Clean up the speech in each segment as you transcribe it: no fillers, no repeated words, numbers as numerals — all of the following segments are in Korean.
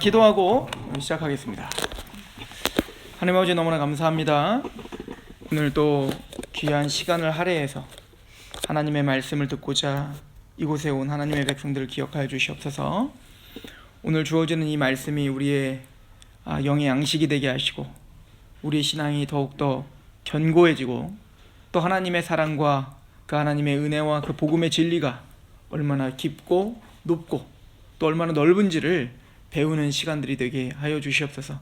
기도하고 시작하겠습니다. 하나님 아버지 너무나 감사합니다. 오늘 또 귀한 시간을 할애해서 하나님의 말씀을 듣고자 이곳에 온 하나님의 백성들을 기억하여 주시옵소서. 오늘 주어지는 이 말씀이 우리의 영의 양식이 되게 하시고 우리의 신앙이 더욱더 견고해지고 또 하나님의 사랑과 그 하나님의 은혜와 그 복음의 진리가 얼마나 깊고 높고 또 얼마나 넓은지를 배우는 시간들이 되게 하여 주시옵소서.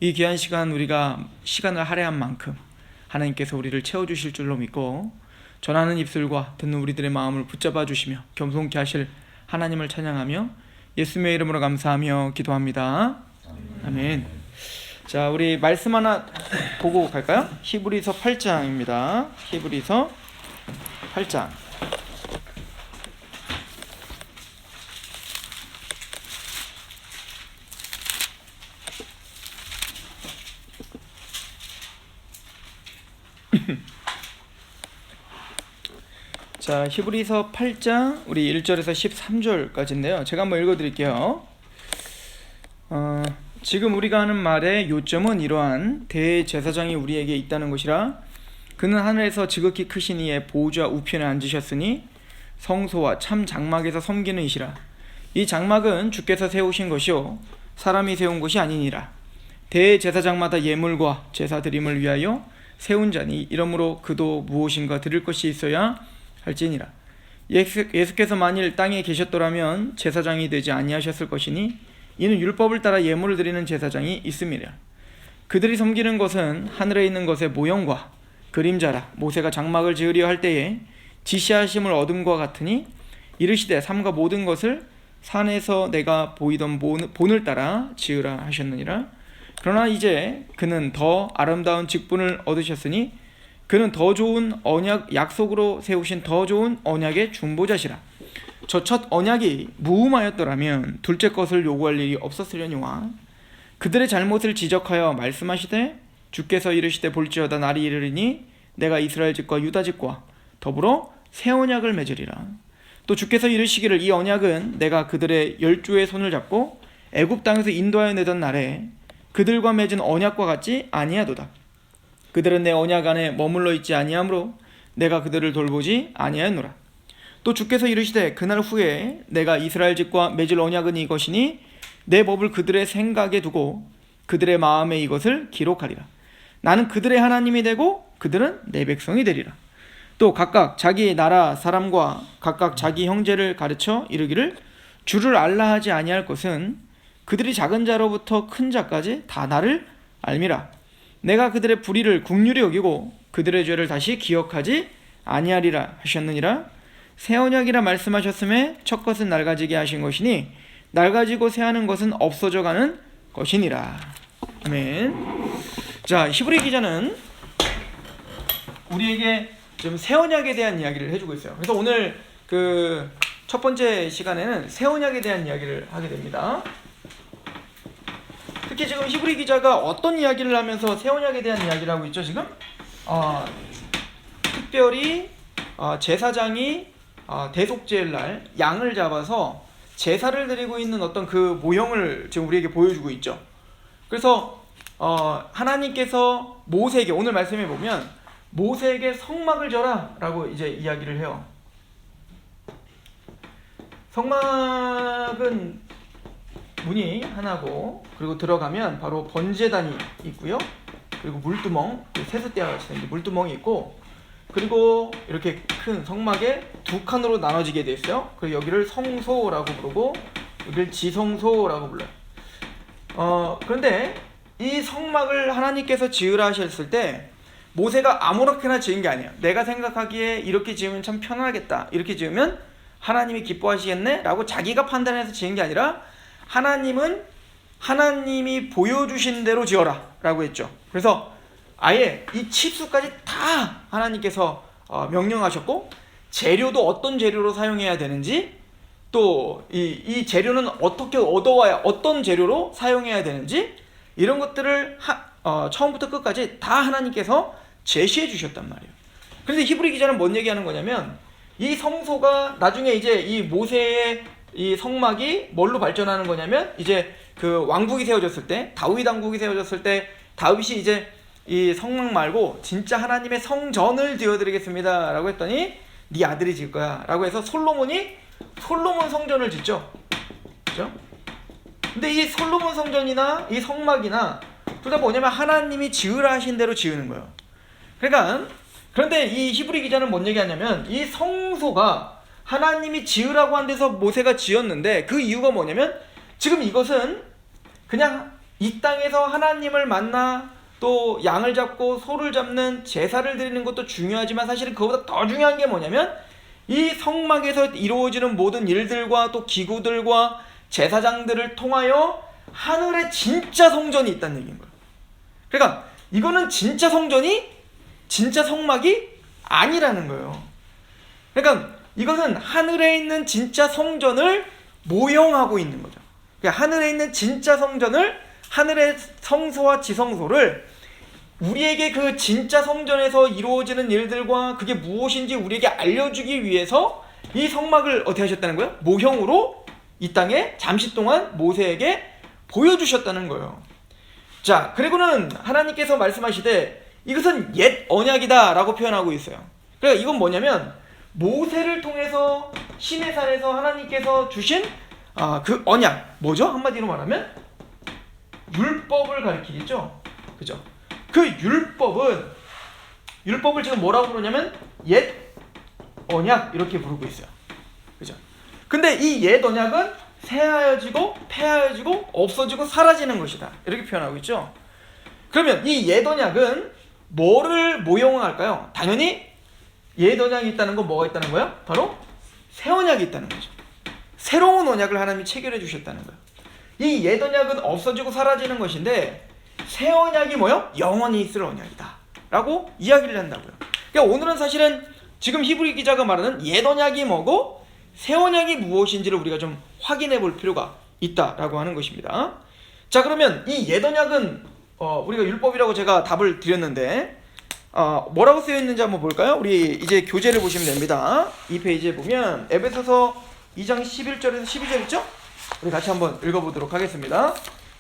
이 귀한 시간 우리가 시간을 할애한 만큼 하나님께서 우리를 채워주실 줄로 믿고 전하는 입술과 듣는 우리들의 마음을 붙잡아 주시며 겸손케 하실 하나님을 찬양하며 예수님의 이름으로 감사하며 기도합니다. 아멘. 자, 우리 말씀 하나 보고 갈까요? 히브리서 8장입니다. 히브리서 8장. 자, 히브리서 8장 우리 1절에서 13절까지인데요. 제가 한번 읽어드릴게요. 지금 우리가 하는 말의 요점은 이러한 대제사장이 우리에게 있다는 것이라. 그는 하늘에서 지극히 크신 이의 보좌 우편에 앉으셨으니 성소와 참 장막에서 섬기는 이시라. 이 장막은 주께서 세우신 것이요 사람이 세운 것이 아니니라. 대제사장마다 예물과 제사 드림을 위하여 세운 자니 이러므로 그도 무엇인가 드릴 것이 있어야 할지니라. 예수께서 만일 땅에 계셨더라면 제사장이 되지 아니하셨을 것이니 이는 율법을 따라 예물을 드리는 제사장이 있음이라. 그들이 섬기는 것은 하늘에 있는 것의 모형과 그림자라. 모세가 장막을 지으려 할 때에 지시하심을 얻음과 같으니 이르시되 삼가 모든 것을 산에서 내가 보이던 본을 따라 지으라 하셨느니라. 그러나 이제 그는 더 아름다운 직분을 얻으셨으니 그는 더 좋은 언약 약속으로 세우신 더 좋은 언약의 중보자시라. 저 첫 언약이 무음하였더라면 둘째 것을 요구할 일이 없었으려니와 그들의 잘못을 지적하여 말씀하시되 주께서 이르시되 볼지어다 날이 이르리니 내가 이스라엘 집과 유다 집과 더불어 새 언약을 맺으리라. 또 주께서 이르시기를 이 언약은 내가 그들의 열조의 손을 잡고 애굽 땅에서 인도하여 내던 날에 그들과 맺은 언약과 같지 아니하도다. 그들은 내 언약 안에 머물러 있지 아니하므로 내가 그들을 돌보지 아니하였노라. 또 주께서 이르시되 그날 후에 내가 이스라엘 집과 맺을 언약은 이것이니 내 법을 그들의 생각에 두고 그들의 마음에 이것을 기록하리라. 나는 그들의 하나님이 되고 그들은 내 백성이 되리라. 또 각각 자기 나라 사람과 각각 자기 형제를 가르쳐 이르기를 주를 알라 하지 아니할 것은 그들이 작은 자로부터 큰 자까지 다 나를 알미라. 내가 그들의 불의를 긍휼히 여기고 그들의 죄를 다시 기억하지 아니하리라 하셨느니라. 새 언약이라 말씀하셨음에 첫 것은 낡아지게 하신 것이니 낡아지고 새하는 것은 없어져가는 것이니라. 아멘. 자, 히브리 기자는 우리에게 좀 새 언약에 대한 이야기를 해주고 있어요. 그래서 오늘 그 첫 번째 시간에는 새 언약에 대한 이야기를 하게 됩니다. 특히 지금 히브리 기자가 어떤 이야기를 하면서 새 언약에 대한 이야기를 하고 있죠, 지금? 특별히 제사장이 대속죄일 날 양을 잡아서 제사를 드리고 있는 어떤 그 모형을 지금 우리에게 보여주고 있죠. 그래서 하나님께서 모세에게 오늘 말씀해 보면 모세에게 성막을 져라 라고 이제 이야기를 해요. 성막은 문이 하나고 그리고 들어가면 바로 번제단이 있고요. 그리고 물두멍, 세숫대와 같이 생긴 물두멍이 있고 그리고 이렇게 큰 성막에 두 칸으로 나눠지게 돼 있어요. 그리고 여기를 성소라고 부르고 여기를 지성소라고 불러요. 그런데 이 성막을 하나님께서 지으라 하셨을 때 모세가 아무렇게나 지은 게 아니에요. 내가 생각하기에 이렇게 지으면 참 편하겠다, 이렇게 지으면 하나님이 기뻐하시겠네 라고 자기가 판단해서 지은 게 아니라 하나님은 하나님이 보여주신 대로 지어라 라고 했죠. 그래서 아예 이 칩수까지 다 하나님께서 명령하셨고 재료도 어떤 재료로 사용해야 되는지 또 이 재료는 어떻게 얻어와야 어떤 재료로 사용해야 되는지 이런 것들을 처음부터 끝까지 다 하나님께서 제시해 주셨단 말이에요. 그런데 히브리 기자는 뭔 얘기하는 거냐면 이 성소가 나중에 이제 이 모세의 이 성막이 뭘로 발전하는 거냐면 이제 그 왕국이 세워졌을 때, 다윗 왕국이 세워졌을 때 다윗이 이제 이 성막 말고 진짜 하나님의 성전을 지어드리겠습니다 라고 했더니 네 아들이 질 거야 라고 해서 솔로몬이 솔로몬 성전을 짓죠. 그죠? 근데 이 솔로몬 성전이나 이 성막이나 둘 다 뭐냐면 하나님이 지으라 하신 대로 지으는 거예요. 그러니까 그런데 이 히브리 기자는 뭔 얘기하냐면 이 성소가 하나님이 지으라고 한 데서 모세가 지었는데 그 이유가 뭐냐면 지금 이것은 그냥 이 땅에서 하나님을 만나 또 양을 잡고 소를 잡는 제사를 드리는 것도 중요하지만 사실은 그거보다 더 중요한 게 뭐냐면 이 성막에서 이루어지는 모든 일들과 또 기구들과 제사장들을 통하여 하늘에 진짜 성전이 있다는 얘기인 거예요. 그러니까 이거는 진짜 성전이 진짜 성막이 아니라는 거예요. 그러니까 이것은 하늘에 있는 진짜 성전을 모형하고 있는 거죠. 그러니까 하늘에 있는 진짜 성전을, 하늘의 성소와 지성소를 우리에게 그 진짜 성전에서 이루어지는 일들과 그게 무엇인지 우리에게 알려주기 위해서 이 성막을 어떻게 하셨다는 거예요? 모형으로 이 땅에 잠시 동안 모세에게 보여주셨다는 거예요. 자, 그리고는 하나님께서 말씀하시되 이것은 옛 언약이다 라고 표현하고 있어요. 그러니까 이건 뭐냐면 모세를 통해서 시내산에서 하나님께서 주신 그 언약, 뭐죠? 한마디로 말하면 율법을 가리키겠죠. 그죠? 그 율법을 지금 뭐라고 부르냐면 옛 언약 이렇게 부르고 있어요. 그죠? 근데 이 옛 언약은 새하여지고 폐하여지고 없어지고 사라지는 것이다 이렇게 표현하고 있죠. 그러면 이 옛 언약은 뭐를 모형할까요? 당연히 옛 언약이 있다는 건 뭐가 있다는 거예요? 바로 새 언약이 있다는 거죠. 새로운 언약을 하나님이 체결해 주셨다는 거예요. 이 옛 언약은 없어지고 사라지는 것인데 새 언약이 뭐요? 영원히 있을 언약이다 라고 이야기를 한다고요. 그러니까 오늘은 사실은 지금 히브리 기자가 말하는 옛 언약이 뭐고 새 언약이 무엇인지를 우리가 좀 확인해 볼 필요가 있다라고 하는 것입니다. 자, 그러면 이 옛 언약은 우리가 율법이라고 제가 답을 드렸는데 뭐라고 쓰여 있는지 한번 볼까요? 우리 이제 교재를 보시면 됩니다. 이 페이지에 보면 에베소서 2장 11절에서 12절 있죠? 우리 같이 한번 읽어보도록 하겠습니다.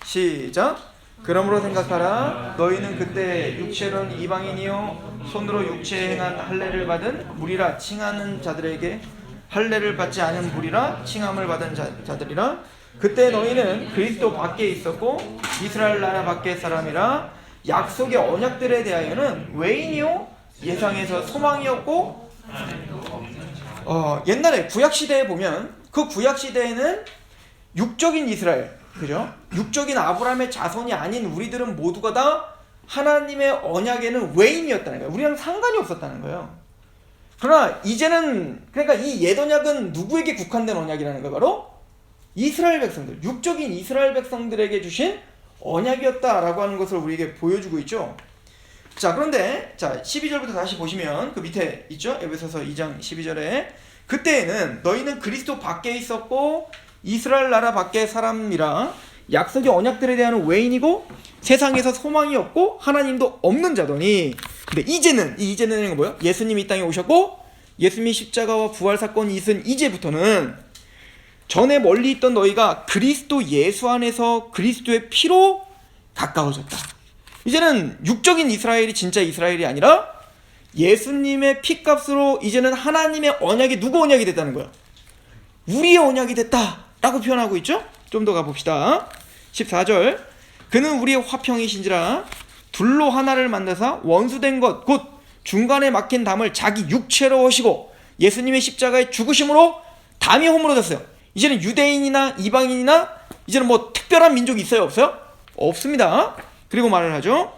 시작. 그러므로 생각하라. 너희는 그때 육체론 이방인이요 손으로 육체에 행한 할례를 받은 무리라 칭하는 자들에게 할례를 받지 않은 무리라 칭함을 받은 자들이라. 그때 너희는 그리스도 밖에 있었고 이스라엘 나라 밖의 사람이라. 약속의 언약들에 대하여는 외인이요 예상에서 소망이었고. 옛날에 구약시대에 보면 그 구약시대에는 육적인 이스라엘, 그죠? 육적인 아브라함의 자손이 아닌 우리들은 모두가 다 하나님의 언약에는 외인이었다는 거예요. 우리랑 상관이 없었다는 거예요. 그러나 이제는, 그러니까 이 옛 언약은 누구에게 국한된 언약이라는 거예요? 바로 이스라엘 백성들, 육적인 이스라엘 백성들에게 주신 언약이었다라고 하는 것을 우리에게 보여주고 있죠. 자, 그런데 12절부터 다시 보시면 그 밑에 있죠? 에베소서 2장 12절에 그때에는 너희는 그리스도 밖에 있었고 이스라엘 나라 밖의 사람이라. 약속의 언약들에 대한 외인이고 세상에서 소망이 없고 하나님도 없는 자더니. 근데 이제는 뭐예요? 예수님이 이 땅에 오셨고 예수님이 십자가와 부활 사건이 있은 이제부터는 전에 멀리 있던 너희가 그리스도 예수 안에서 그리스도의 피로 가까워졌다. 이제는 육적인 이스라엘이 진짜 이스라엘이 아니라 예수님의 피값으로 이제는 하나님의 언약이 누구 언약이 됐다는 거예요? 우리의 언약이 됐다 라고 표현하고 있죠. 좀 더 가봅시다. 14절. 그는 우리의 화평이신지라 둘로 하나를 만드사 원수된 것 곧 중간에 막힌 담을 자기 육체로 하시고 예수님의 십자가의 죽으심으로 담이 허물어졌어요. 이제는 유대인이나 이방인이나 이제는 뭐 특별한 민족이 있어요? 없어요? 없습니다. 그리고 말을 하죠.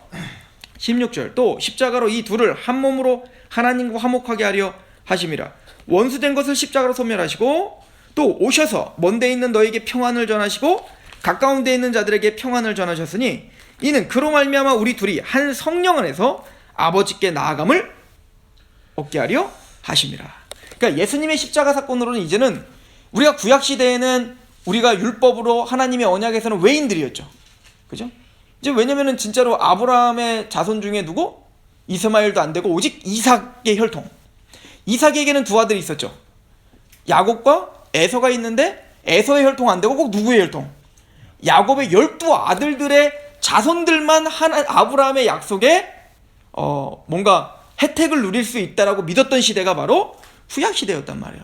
16절. 또 십자가로 이 둘을 한 몸으로 하나님과 화목하게 하려 하심이라. 원수된 것을 십자가로 소멸하시고 또 오셔서 먼 데 있는 너에게 평안을 전하시고 가까운 데 있는 자들에게 평안을 전하셨으니 이는 그로 말미암아 우리 둘이 한 성령 안에서 아버지께 나아감을 얻게 하려 하심이라. 그러니까 예수님의 십자가 사건으로는 이제는 우리가 구약 시대에는 우리가 율법으로 하나님의 언약에서는 외인들이었죠. 그죠? 이제 왜냐면은 진짜로 아브라함의 자손 중에 누구? 이스마엘도 안 되고 오직 이삭의 혈통. 이삭에게는 두 아들이 있었죠. 야곱과 에서가 있는데 에서의 혈통 안 되고 꼭 누구의 혈통? 야곱의 12아들들의 자손들만 아브라함의 약속에 뭔가 혜택을 누릴 수 있다라고 믿었던 시대가 바로 구약 시대였단 말이에요.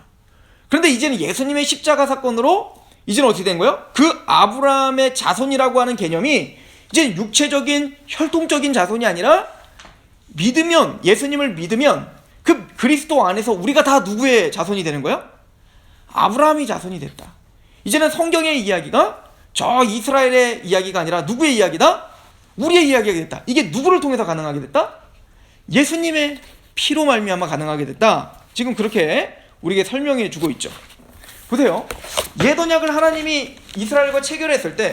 그런데 이제는 예수님의 십자가 사건으로 이제는 어떻게 된 거예요? 그 아브라함의 자손이라고 하는 개념이 이제 육체적인 혈통적인 자손이 아니라 믿으면, 예수님을 믿으면 그 그리스도 안에서 우리가 다 누구의 자손이 되는 거예요? 아브라함의 자손이 됐다. 이제는 성경의 이야기가 저 이스라엘의 이야기가 아니라 누구의 이야기다? 우리의 이야기가 됐다. 이게 누구를 통해서 가능하게 됐다? 예수님의 피로 말미암아 가능하게 됐다. 지금 그렇게 우리에게 설명해 주고 있죠. 보세요. 옛 언약을 하나님이 이스라엘과 체결했을 때,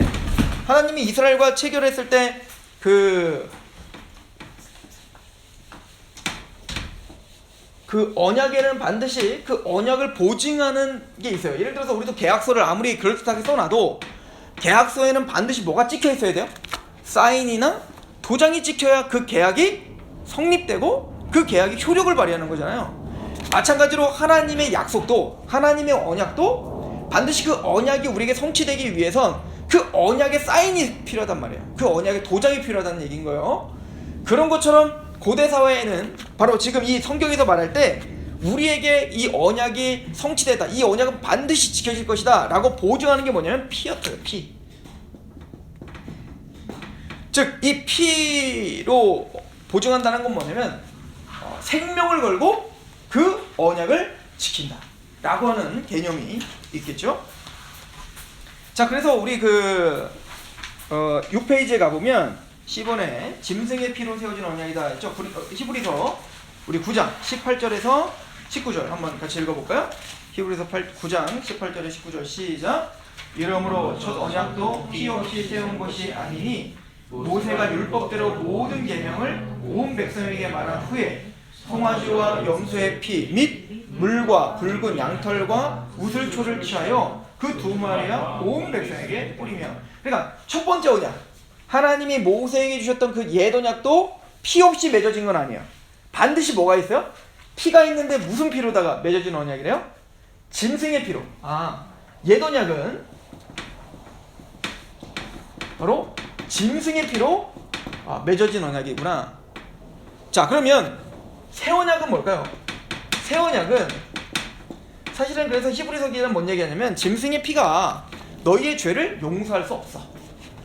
그 언약에는 반드시 그 언약을 보증하는 게 있어요. 예를 들어서 우리도 계약서를 아무리 그럴듯하게 써놔도 계약서에는 반드시 뭐가 찍혀 있어야 돼요? 사인이나 도장이 찍혀야 그 계약이 성립되고 그 계약이 효력을 발휘하는 거잖아요. 마찬가지로 하나님의 약속도, 하나님의 언약도 반드시 그 언약이 우리에게 성취되기 위해선 그 언약의 사인이 필요하단 말이에요. 그 언약의 도장이 필요하다는 얘기인 거예요. 그런 것처럼 고대 사회에는 바로 지금 이 성경에서 말할 때 우리에게 이 언약이 성취되다, 이 언약은 반드시 지켜질 것이다 라고 보증하는 게 뭐냐면 피였어요. 피. 즉 이 피로 보증한다는 건 뭐냐면 생명을 걸고 그 언약을 지킨다 라고 하는 개념이 있겠죠. 자, 그래서 우리 6페이지에 가보면 10번에 짐승의 피로 세워진 언약이다 했죠. 히브리서 우리 9장 18절에서 19절 한번 같이 읽어볼까요? 히브리서 9장 18절에 19절 시작. 이러므로 첫 언약도 피 없이 세운 것이 아니니 모세가 율법대로 모든 계명을 온 백성에게 말한 후에 송아지와 염소의 피 및 물과 붉은 양털과 우슬초를 취하여 그 두 마리와 온 백성에게 뿌리며. 그러니까 첫 번째 언약, 하나님이 모세에게 주셨던 그 옛 언약도 피 없이 맺어진 건 아니에요. 반드시 뭐가 있어요? 피가 있는데 무슨 피로다가 맺어진 언약이래요? 짐승의 피로. 옛 언약은 바로 짐승의 피로 맺어진 언약이구나. 자, 그러면 새 언약은 뭘까요? 새 언약은 사실은 그래서 히브리서 기자는 뭔 얘기하냐면 짐승의 피가 너희의 죄를 용서할 수 없어.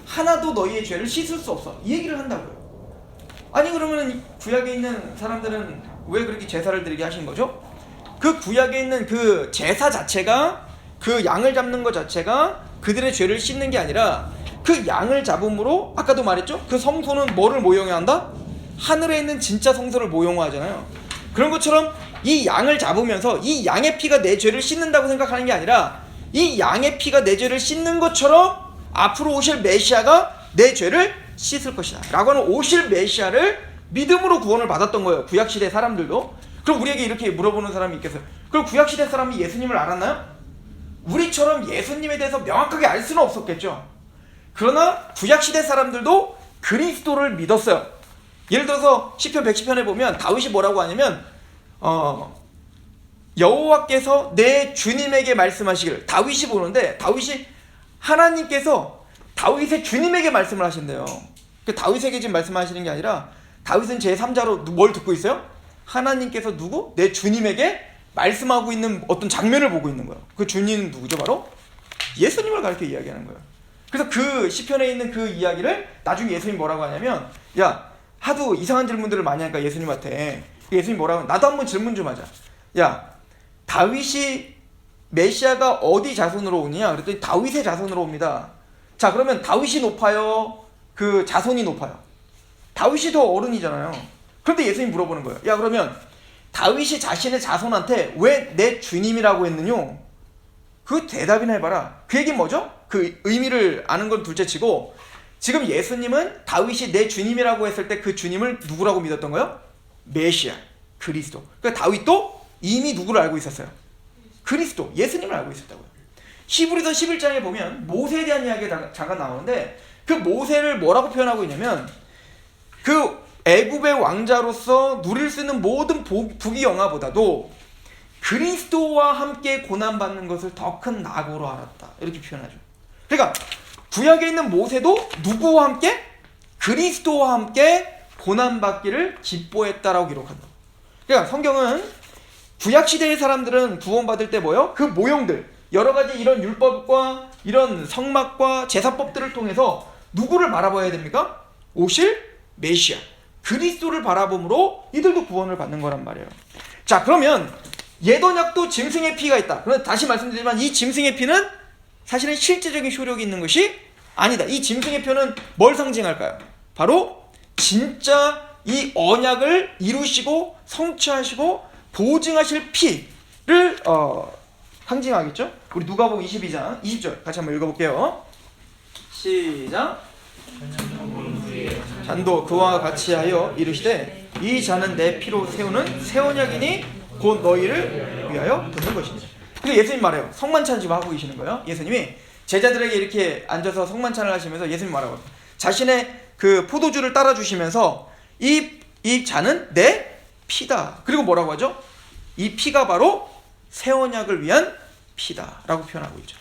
하나도 너희의 죄를 씻을 수 없어. 이 얘기를 한다고요. 아니 그러면 구약에 있는 사람들은 왜 그렇게 제사를 드리게 하신 거죠? 그 구약에 있는 그 제사 자체가, 그 양을 잡는 것 자체가 그들의 죄를 씻는 게 아니라 그 양을 잡음으로 아까도 말했죠? 그 성소는 뭐를 모형화한다? 하늘에 있는 진짜 성소를 모형화하잖아요. 그런 것처럼 이 양을 잡으면서 이 양의 피가 내 죄를 씻는다고 생각하는 게 아니라 이 양의 피가 내 죄를 씻는 것처럼 앞으로 오실 메시아가 내 죄를 씻을 것이다 라고 하는 오실 메시아를 믿음으로 구원을 받았던 거예요. 구약시대 사람들도. 그럼 우리에게 이렇게 물어보는 사람이 있겠어요? 그럼 구약시대 사람이 예수님을 알았나요? 우리처럼 예수님에 대해서 명확하게 알 수는 없었겠죠. 그러나 구약시대 사람들도 그리스도를 믿었어요. 예를 들어서 시편 110편에 보면 다윗이 뭐라고 하냐면 여호와께서 내 주님에게 말씀하시기를, 다윗이 보는데 다윗이 하나님께서 다윗의 주님에게 말씀을 하신대요. 그 다윗에게 지금 말씀하시는 게 아니라 다윗은 제3자로 뭘 듣고 있어요? 하나님께서 누구? 내 주님에게 말씀하고 있는 어떤 장면을 보고 있는 거예요. 그 주님은 누구죠? 바로 예수님을 가르쳐 이야기하는 거예요. 그래서 그 시편에 있는 그 이야기를 나중에 예수님이 뭐라고 하냐면, 야, 하도 이상한 질문들을 많이 하니까 예수님한테 예수님이 뭐라고 하냐면, 나도 한번 질문 좀 하자. 야, 다윗이 메시아가 어디 자손으로 오느냐? 그랬더니 다윗의 자손으로 옵니다. 자, 그러면 다윗이 높아요? 그 자손이 높아요? 다윗이 더 어른이잖아요. 그런데 예수님이 물어보는 거예요. 야, 그러면 다윗이 자신의 자손한테 왜 내 주님이라고 했느냐? 그 대답이나 해봐라. 그 얘기는 뭐죠? 그 의미를 아는 건 둘째치고, 지금 예수님은 다윗이 내 주님이라고 했을 때 그 주님을 누구라고 믿었던 거예요? 메시아, 그리스도. 그러니까 다윗도 이미 누구를 알고 있었어요? 그리스도, 예수님을 알고 있었다고요. 히브리서 11장에 보면 모세에 대한 이야기가 잠깐 나오는데, 그 모세를 뭐라고 표현하고 있냐면, 그 애굽의 왕자로서 누릴 수 있는 모든 부귀 영화보다도 그리스도와 함께 고난받는 것을 더 큰 낙오로 알았다, 이렇게 표현하죠. 그러니까 구약에 있는 모세도 누구와 함께? 그리스도와 함께 고난받기를 기뻐했다라고 기록한다. 그러니까 성경은 구약 시대의 사람들은 구원받을 때 뭐요? 그 모형들, 여러 가지 이런 율법과 이런 성막과 제사법들을 통해서 누구를 바라봐야 됩니까? 오실 메시아 그리스도를 바라봄으로 이들도 구원을 받는 거란 말이에요. 자, 그러면 옛 언약도 짐승의 피가 있다. 그런데 다시 말씀드리지만 이 짐승의 피는 사실은 실제적인 효력이 있는 것이 아니다. 이 짐승의 표는 뭘 상징할까요? 바로 진짜 이 언약을 이루시고 성취하시고 보증하실 피를 상징하겠죠? 우리 누가복음 22장 20절 같이 한번 읽어볼게요. 시작. 잔도 그와 같이 하여 이르시되 이 잔은 내 피로 세우는 새 언약이니 곧 너희를 위하여 듣는 것이니. 근데 예수님 말해요. 성만찬 지금 하고 계시는 거예요. 예수님이 제자들에게 이렇게 앉아서 성만찬을 하시면서 예수님 말하고 자신의 그 포도주를 따라 주시면서 이 잔은 내 피다. 그리고 뭐라고 하죠? 이 피가 바로 새 언약을 위한 피다라고 표현하고 있죠.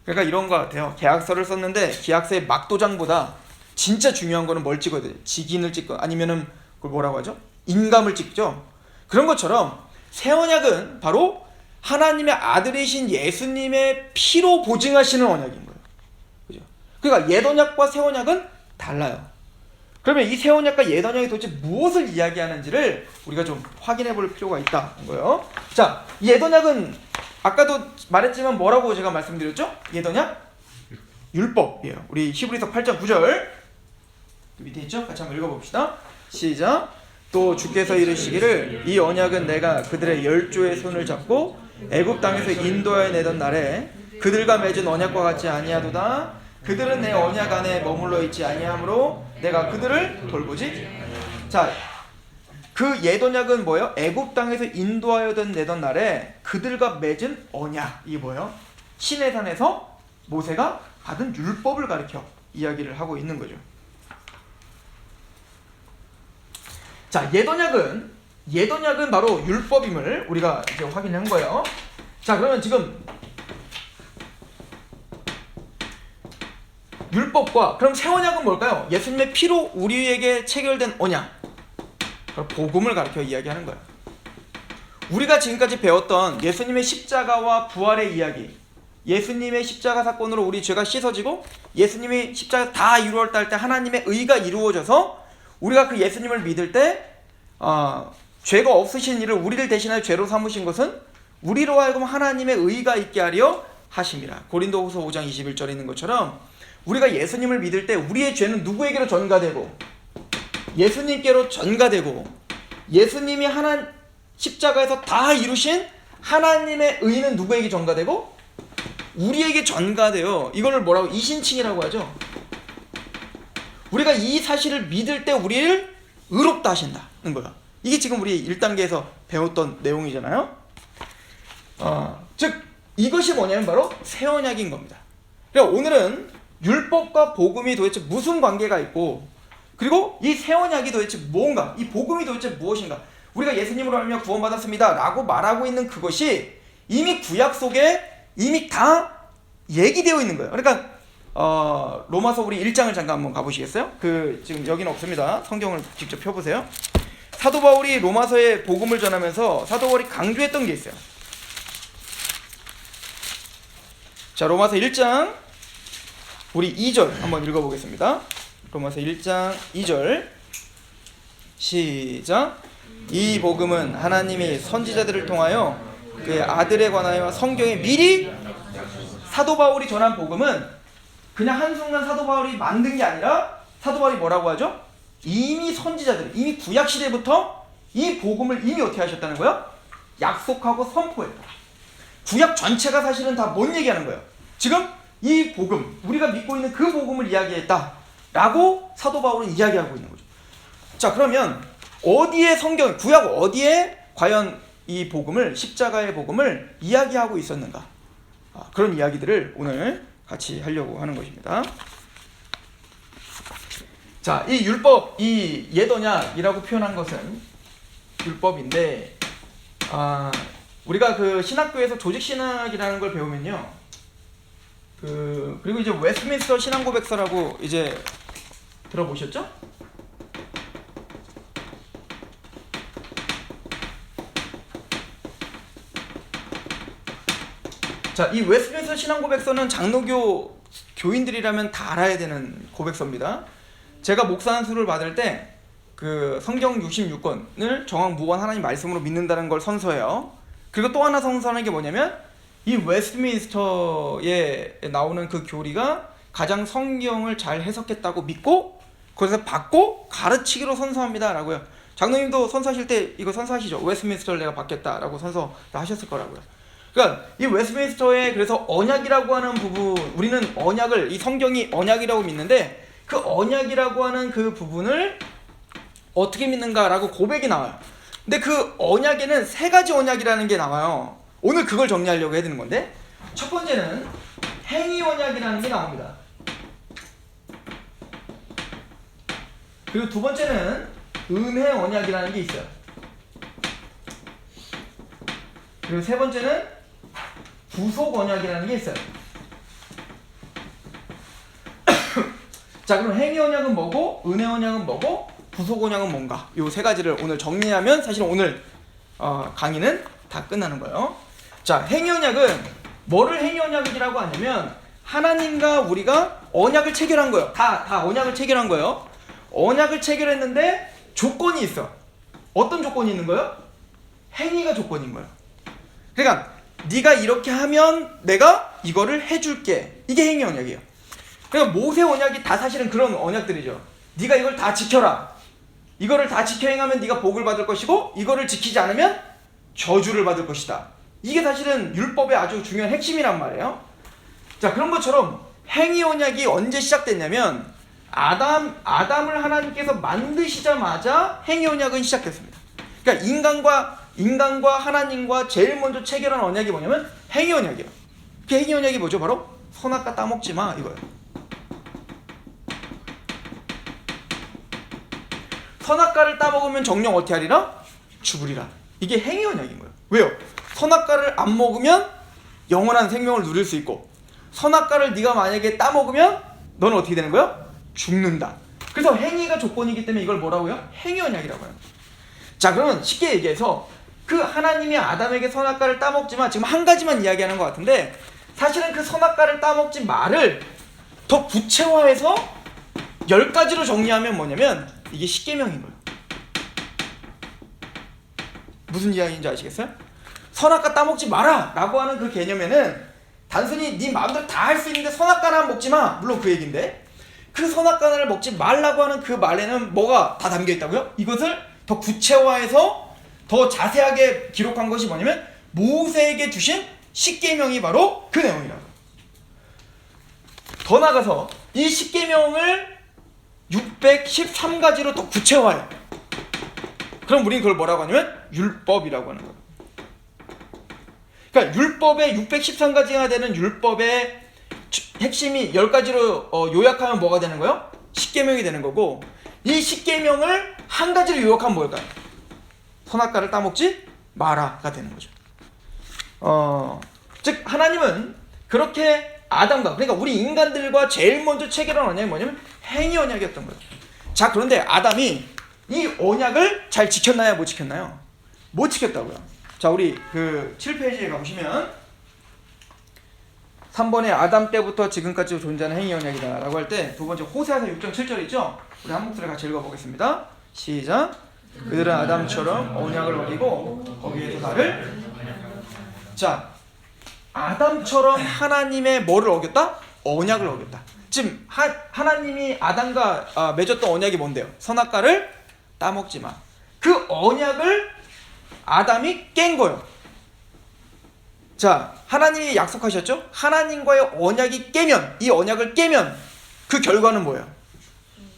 그러니까 이런 거 같아요. 계약서를 썼는데 계약서의 막도장보다 진짜 중요한 거는 뭘 찍어야 돼요? 직인을 찍고 아니면은 그걸 뭐라고 하죠? 인감을 찍죠. 그런 것처럼 새 언약은 바로 하나님의 아들이신 예수님의 피로 보증하시는 언약인 거예요. 그죠? 그러니까 옛 언약과 새 언약은 달라요. 그러면 이 새 언약과 옛 언약이 도대체 무엇을 이야기하는지를 우리가 좀 확인해 볼 필요가 있다는 거예요. 자, 옛 언약은 아까도 말했지만 뭐라고 제가 말씀드렸죠? 옛 언약? 율법이에요. 우리 히브리서 8장 9절 밑에 있죠? 같이 한번 읽어봅시다. 시작. 또 주께서 이르시기를 이 언약은 내가 그들의 열조의 손을 잡고 애굽 땅에서 인도하여 내던 날에 그들과 맺은 언약과 같지 아니하도다. 그들은 내 언약 안에 머물러 있지 아니하므로 내가 그들을 돌보지. 자, 그 옛 언약은 뭐예요? 애굽 땅에서 인도하여 내던 날에 그들과 맺은 언약. 이게 뭐예요? 시내산에서 모세가 받은 율법을 가리켜 이야기를 하고 있는 거죠. 자, 옛 언약은 바로 율법임을 우리가 이제 확인한 거예요. 자, 그러면 지금 율법과 그럼 새 언약은 뭘까요? 예수님의 피로 우리에게 체결된 언약, 복음을 가리켜 이야기하는 거예요. 우리가 지금까지 배웠던 예수님의 십자가와 부활의 이야기, 예수님의 십자가 사건으로 우리 죄가 씻어지고 예수님이 십자가 다 이루었다 할 때 하나님의 의가 이루어져서 우리가 그 예수님을 믿을 때 죄가 없으신 이를 우리를 대신하여 죄로 삼으신 것은 우리로 하여금 하나님의 의가 있게 하려 하심이라. 고린도후서 5장 21절에 있는 것처럼 우리가 예수님을 믿을 때 우리의 죄는 누구에게로 전가되고 예수님께로 전가되고 예수님이 십자가에서 다 이루신 하나님의 의는 누구에게 전가되고 우리에게 전가돼요. 이걸 뭐라고? 이신칭이라고 하죠. 우리가 이 사실을 믿을 때 우리를 의롭다 하신다는 거야. 이게 지금 우리 1단계에서 배웠던 내용이잖아요. 즉 이것이 뭐냐면 바로 새 언약인 겁니다. 그러니까 오늘은 율법과 복음이 도대체 무슨 관계가 있고 그리고 이 새 언약이 도대체 뭔가, 이 복음이 도대체 무엇인가, 우리가 예수님으로 알며 구원받았습니다 라고 말하고 있는 그것이 이미 구약 속에 이미 다 얘기되어 있는 거예요. 그러니까 로마서 우리 1장을 잠깐 한번 가보시겠어요? 지금 여기는 없습니다. 성경을 직접 펴보세요. 사도 바울이 로마서에 복음을 전하면서 사도 바울이 강조했던 게 있어요. 자, 로마서 1장 우리 2절 한번 읽어보겠습니다. 로마서 1장 2절 시작. 이 복음은 하나님이 선지자들을 통하여 그의 아들에 관하여 성경에 미리 사도 바울이 전한 복음은 그냥 한순간 사도 바울이 만든 게 아니라 사도 바울이 뭐라고 하죠? 이미 선지자들, 이미 구약 시대부터 이 복음을 이미 어떻게 하셨다는 거예요? 약속하고 선포했다. 구약 전체가 사실은 다 뭔 얘기하는 거예요? 지금 이 복음, 우리가 믿고 있는 그 복음을 이야기했다 라고 사도 바울은 이야기하고 있는 거죠. 자, 그러면 어디에 성경, 구약 어디에 과연 이 복음을, 십자가의 복음을 이야기하고 있었는가? 그런 이야기들을 오늘 같이 하려고 하는 것입니다. 자, 이 율법, 이 옛 언약이라고 표현한 것은 율법인데, 우리가 그 신학교에서 조직 신학이라는 걸 배우면요, 그리고 이제 웨스트민스터 신앙고백서라고 이제 들어보셨죠? 자, 이 웨스트민스터 신앙고백서는 장로교 교인들이라면 다 알아야 되는 고백서입니다. 제가 목사 안수를 받을 때 그 성경 66권을 정확 무한 하나님 말씀으로 믿는다는 걸 선서해요. 그리고 또 하나 선서하는 게 뭐냐면 이 웨스트민스터에 나오는 그 교리가 가장 성경을 잘 해석했다고 믿고 그래서 받고 가르치기로 선서합니다 라고요. 장로님도 선서하실 때 이거 선서하시죠. 웨스트민스터를 내가 받겠다라고 선서 하셨을 거라고요. 그러니까 이 웨스트민스터의 그래서 언약이라고 하는 부분, 우리는 언약을, 이 성경이 언약이라고 믿는데 그 언약이라고 하는 그 부분을 어떻게 믿는가라고 고백이 나와요. 근데 그 언약에는 세 가지 언약이라는 게 나와요. 오늘 그걸 정리하려고 해야 되는 건데, 첫 번째는 행위 언약이라는 게 나옵니다. 그리고 두 번째는 은혜 언약이라는 게 있어요. 그리고 세 번째는 부속 언약이라는 게 있어요. 자, 그럼 행위 언약은 뭐고, 은혜 언약은 뭐고, 부속 언약은 뭔가? 이 세 가지를 오늘 정리하면 사실 오늘 강의는 다 끝나는 거예요. 자, 행위 언약은 뭐를 행위 언약이라고 하냐면 하나님과 우리가 언약을 체결한 거예요. 다 언약을 체결한 거예요. 언약을 체결했는데 조건이 있어. 어떤 조건이 있는 거예요? 행위가 조건인 거예요. 그러니까 네가 이렇게 하면 내가 이거를 해줄게. 이게 행위 언약이에요. 그러니까 모세 언약이 다 사실은 그런 언약들이죠. 네가 이걸 다 지켜라. 이거를 다 지켜 행하면 네가 복을 받을 것이고 이거를 지키지 않으면 저주를 받을 것이다. 이게 사실은 율법의 아주 중요한 핵심이란 말이에요. 자, 그런 것처럼 행위 언약이 언제 시작됐냐면 아담을 하나님께서 만드시자마자 행위 언약은 시작됐습니다. 그러니까 인간과 하나님과 제일 먼저 체결한 언약이 뭐냐면 행위 언약이에요. 그 행위 언약이 뭐죠? 바로 선악과 따먹지 마 이거예요. 선악과를 따먹으면 정령 어떻게 하리라? 죽으리라. 이게 행위 언약인 거예요. 왜요? 선악과를 안 먹으면 영원한 생명을 누릴 수 있고 선악과를 네가 만약에 따먹으면 너는 어떻게 되는 거예요? 죽는다. 그래서 행위가 조건이기 때문에 이걸 뭐라고요? 행위 언약이라고 해요. 자, 그러면 쉽게 얘기해서 그 하나님이 아담에게 선악과를 따먹지만 지금 한 가지만 이야기하는 것 같은데 사실은 그 선악과를 따먹지 말을 더 구체화해서 10가지로 정리하면 뭐냐면 이게 십계명인 거예요. 무슨 이야기인지 아시겠어요? 선악과 따먹지 마라 라고 하는 그 개념에는 단순히 네 마음대로 다 할 수 있는데 선악과는 먹지 마, 물론 그 얘기인데 그 선악과를 먹지 말라고 하는 그 말에는 뭐가 다 담겨 있다고요? 이것을 더 구체화해서 더 자세하게 기록한 것이 뭐냐면 모세에게 주신 십계명이 바로 그 내용이라고요. 더 나아가서 이 십계명을 613가지로 더 구체화해요. 그럼 우리는 그걸 뭐라고 하냐면 율법이라고 하는 거예요. 그러니까 율법의 613가지가 되는 율법의 핵심이 10가지로 요약하면 뭐가 되는 거예요? 십계명이 되는 거고 이 십계명을 한 가지로 요약하면 뭘까요? 선악과를 따먹지 마라가 되는 거죠. 즉 하나님은 그렇게 아담과 그러니까 우리 인간들과 제일 먼저 체결한 언약이 뭐냐면 행위 언약이었던 거예요. 자, 그런데 아담이 이 언약을 잘 지켰나요? 못 지켰나요? 못 지켰다고요. 자, 우리 그 7페이지에 가보시면 3번에 아담 때부터 지금까지 존재하는 행위 언약이다 라고 할 때 두 번째 호세아서 6.7절 있죠? 우리 한 목소리 같이 읽어보겠습니다. 시작. 그들은 아담처럼 언약을 어기고 거기에서 나를 자, 아담처럼 하나님의 뭐를 어겼다? 언약을 어겼다. 지금 하나님이 아담과 맺었던 언약이 뭔데요? 선악과를 따먹지 마. 그 언약을 아담이 깬 거예요. 자, 하나님이 약속하셨죠? 하나님과의 언약이 깨면, 이 언약을 깨면 그 결과는 뭐예요?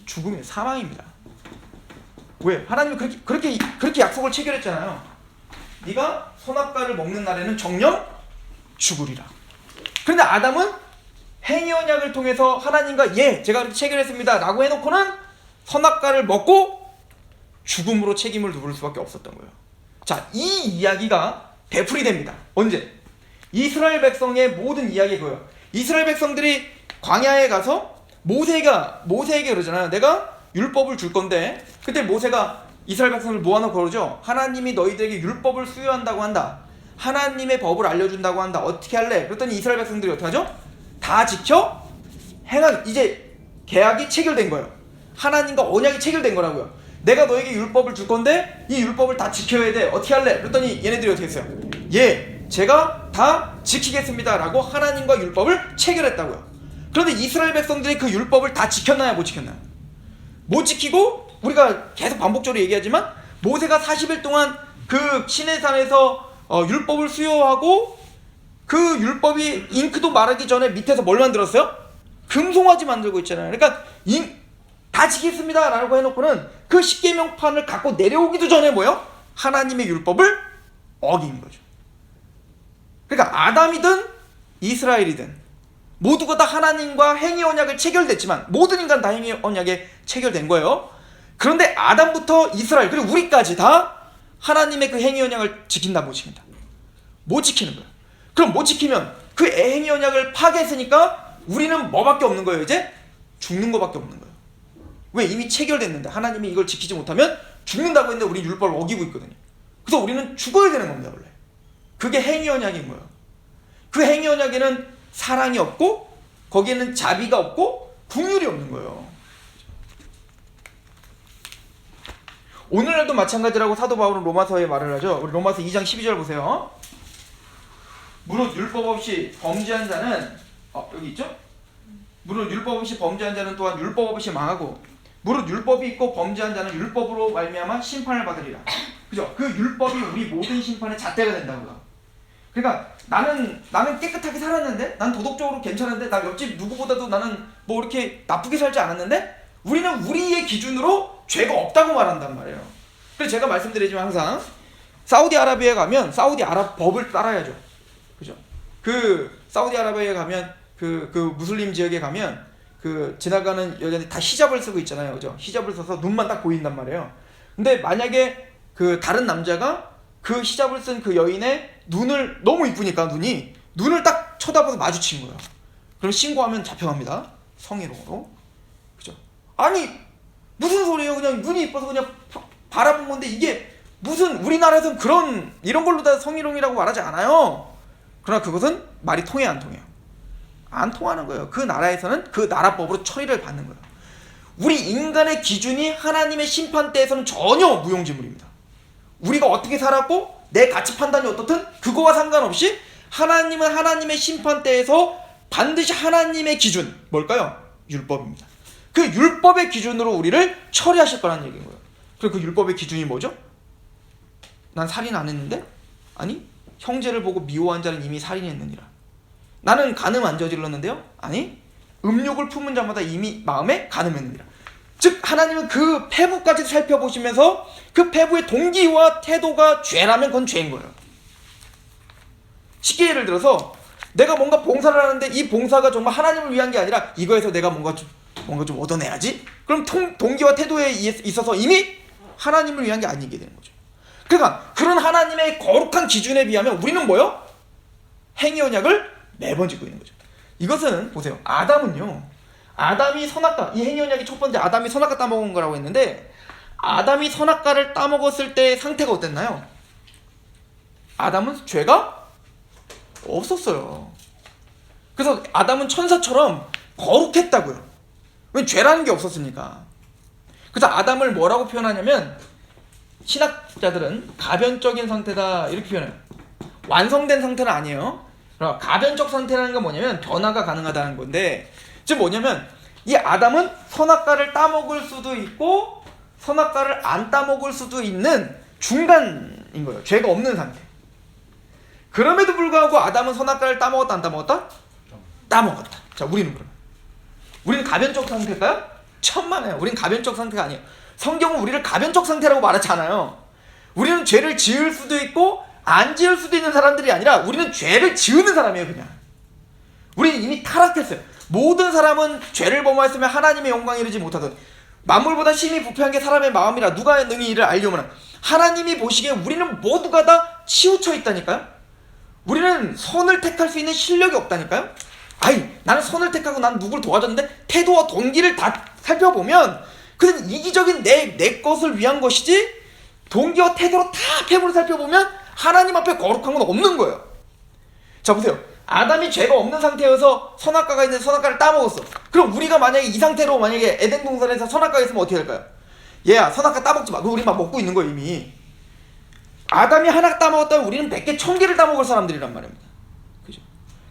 죽음이에요. 사망입니다. 왜? 하나님이 그렇게 약속을 체결했잖아요. 네가 선악과를 먹는 날에는 정령 죽으리라. 그런데 아담은 행위 언약을 통해서 하나님과 제가 그렇게 체결했습니다 라고 해놓고는 선악과를 먹고 죽음으로 책임을 물을 수밖에 없었던 거예요. 자, 이 이야기가 되풀이됩니다. 언제? 이스라엘 백성의 모든 이야기가 그거예요. 이스라엘 백성들이 광야에 가서 모세에게 그러잖아요. 내가 율법을 줄 건데, 그때 모세가 이스라엘 백성을 모아놓고 그러죠. 하나님이 너희들에게 율법을 수여한다고 한다. 하나님의 법을 알려준다고 한다. 어떻게 할래? 그랬더니 이스라엘 백성들이 어떻게 하죠? 다 지켜 이제 계약이 체결된 거예요. 하나님과 언약이 체결된 거라고요. 내가 너에게 율법을 줄 건데 이 율법을 다 지켜야 돼. 어떻게 할래? 그랬더니 얘네들이 어떻게 했어요? 예, 제가 다 지키겠습니다 라고 하나님과 율법을 체결했다고요. 그런데 이스라엘 백성들이 그 율법을 다 지켰나요? 못 지켰나요? 못 지키고, 우리가 계속 반복적으로 얘기하지만 모세가 40일 동안 그 시내산에서 율법을 수여하고, 그 율법이 잉크도 마르기 전에 밑에서 뭘 만들었어요? 금송아지 만들고 있잖아요. 그러니까 다 지키겠습니다 라고 해놓고는 그 십계명판을 갖고 내려오기도 전에 뭐요? 하나님의 율법을 어긴 거죠. 그러니까 아담이든 이스라엘이든 모두가 다 하나님과 행위 언약을 체결됐지만, 모든 인간 다 행위 언약에 체결된 거예요. 그런데 아담부터 이스라엘, 그리고 우리까지 다 하나님의 그 행위 언약을 지킨다, 못 지킨다? 못 지키는 거예요. 그럼 못 지키면 그 행위 언약을 파괴했으니까 우리는 뭐밖에 없는 거예요? 이제 죽는 거밖에 없는 거예요. 왜? 이미 체결됐는데 하나님이 이걸 지키지 못하면 죽는다고 했는데 우리 율법을 어기고 있거든요. 그래서 우리는 죽어야 되는 겁니다, 원래. 그게 행위 언약인 거예요. 그 행위 언약에는 사랑이 없고, 거기에는 자비가 없고, 긍휼이 없는 거예요. 오늘날도 마찬가지라고 사도 바울은 로마서에 말을 하죠. 우리 로마서 2장 12절 보세요. 무릇 율법 없이 범죄한 자는 여기 있죠? 무릇 율법 없이 범죄한 자는 또한 율법 없이 망하고, 무릇 율법이 있고 범죄한 자는 율법으로 말미암아 심판을 받으리라. 그죠? 그 율법이 우리 모든 심판의 잣대가 된다고요. 그러니까 나는 깨끗하게 살았는데, 난 도덕적으로 괜찮은데, 나 옆집 누구보다도 나는 뭐 이렇게 나쁘게 살지 않았는데, 우리는 우리의 기준으로 죄가 없다고 말한단 말이에요. 그래서 제가 말씀드리지만 항상 사우디아라비아에 가면 사우디아랍 법을 따라야죠. 그죠? 그 사우디아라비아에 가면 그 무슬림 지역에 가면 그 지나가는 여자들이 다 히잡을 쓰고 있잖아요. 그죠? 히잡을 써서 눈만 딱 보인단 말이에요. 근데 만약에 그 다른 남자가 그 히잡을 쓴 그 여인의 눈을, 너무 이쁘니까 눈을 딱 쳐다보고 마주친 거예요. 그럼 신고하면 잡혀갑니다. 성희롱으로. 그죠? 아니 무슨 소리예요? 그냥 눈이 이뻐서 그냥 바라본 건데, 이게 무슨, 우리나라에서는 이런 걸로 다 성희롱이라고 말하지 않아요. 그러나 그것은 말이 통해요, 안 통해요? 안 통하는 거예요. 그 나라에서는 그 나라 법으로 처리를 받는 거예요. 우리 인간의 기준이 하나님의 심판대에서는 전혀 무용지물입니다. 우리가 어떻게 살았고 내 가치 판단이 어떻든 그거와 상관없이 하나님은 하나님의 심판대에서 반드시 하나님의 기준, 뭘까요? 율법입니다. 그 율법의 기준으로 우리를 처리하실 거라는 얘기인 거예요. 그리고 그 율법의 기준이 뭐죠? 난 살인 안 했는데? 아니, 형제를 보고 미워한 자는 이미 살인했느니라. 나는 간음 안 저질렀는데요? 아니, 음욕을 품은 자마다 이미 마음에 간음했느니라. 즉 하나님은 그 패부까지 살펴보시면서 그 패부의 동기와 태도가 죄라면 그건 죄인 거예요. 쉽게 예를 들어서 내가 뭔가 봉사를 하는데 이 봉사가 정말 하나님을 위한 게 아니라 이거에서 내가 뭔가 좀 얻어내야지? 그럼 동기와 태도에 있어서 이미 하나님을 위한 게 아니게 되는 거죠. 그러니까 그런 하나님의 거룩한 기준에 비하면 우리는 뭐요? 행위 언약을 매번 짓고 있는 거죠. 이것은 보세요. 아담이 선악과, 이 행위 언약이 첫 번째 아담이 선악과 따먹은 거라고 했는데, 아담이 선악과를 따먹었을 때 상태가 어땠나요? 아담은 죄가 없었어요. 그래서 아담은 천사처럼 거룩했다고요. 왜? 죄라는 게 없었으니까. 그래서 아담을 뭐라고 표현하냐면, 신학자들은 가변적인 상태다 이렇게 표현해요. 완성된 상태는 아니에요. 가변적 상태라는 건 뭐냐면 변화가 가능하다는 건데, 즉 뭐냐면 이 아담은 선악과를 따먹을 수도 있고 선악과를 안 따먹을 수도 있는 중간인 거예요. 죄가 없는 상태. 그럼에도 불구하고 아담은 선악과를 따먹었다 안 따먹었다? 따먹었다. 자, 우리는 그럼 우리는 가변적 상태일까요? 천만에요. 우리는 가변적 상태가 아니에요. 성경은 우리를 가변적 상태라고 말하지 않아요. 우리는 죄를 지을 수도 있고 안 지을 수도 있는 사람들이 아니라 우리는 죄를 지으는 사람이에요. 그냥 우리는 이미 타락했어요. 모든 사람은 죄를 범하였으면 하나님의 영광에 이르지 못하던, 만물보다 심히 부패한 게 사람의 마음이라 누가 능히 이를 알려면, 하나님이 보시기에 우리는 모두가 다 치우쳐 있다니까요. 우리는 선을 택할 수 있는 실력이 없다니까요. 아이 나는 선을 택하고 난 누구를 도와줬는데 태도와 동기를 다 살펴보면 그는 이기적인 내 것을 위한 것이지 동기와 태도로 다 패물을 살펴보면 하나님 앞에 거룩한 건 없는 거예요. 자 보세요. 아담이 죄가 없는 상태여서 선악과가 있는데 선악과를 따먹었어. 그럼 우리가 만약에 이 상태로 만약에 에덴 동산에서 선악과가 있으면 어떻게 할까요? 얘야 선악과 따먹지 마. 그거 우리 막 먹고 있는 거예요 이미. 아담이 하나 따먹었다면 우리는 100개 1000개를 따먹을 사람들이란 말입니다. 그죠?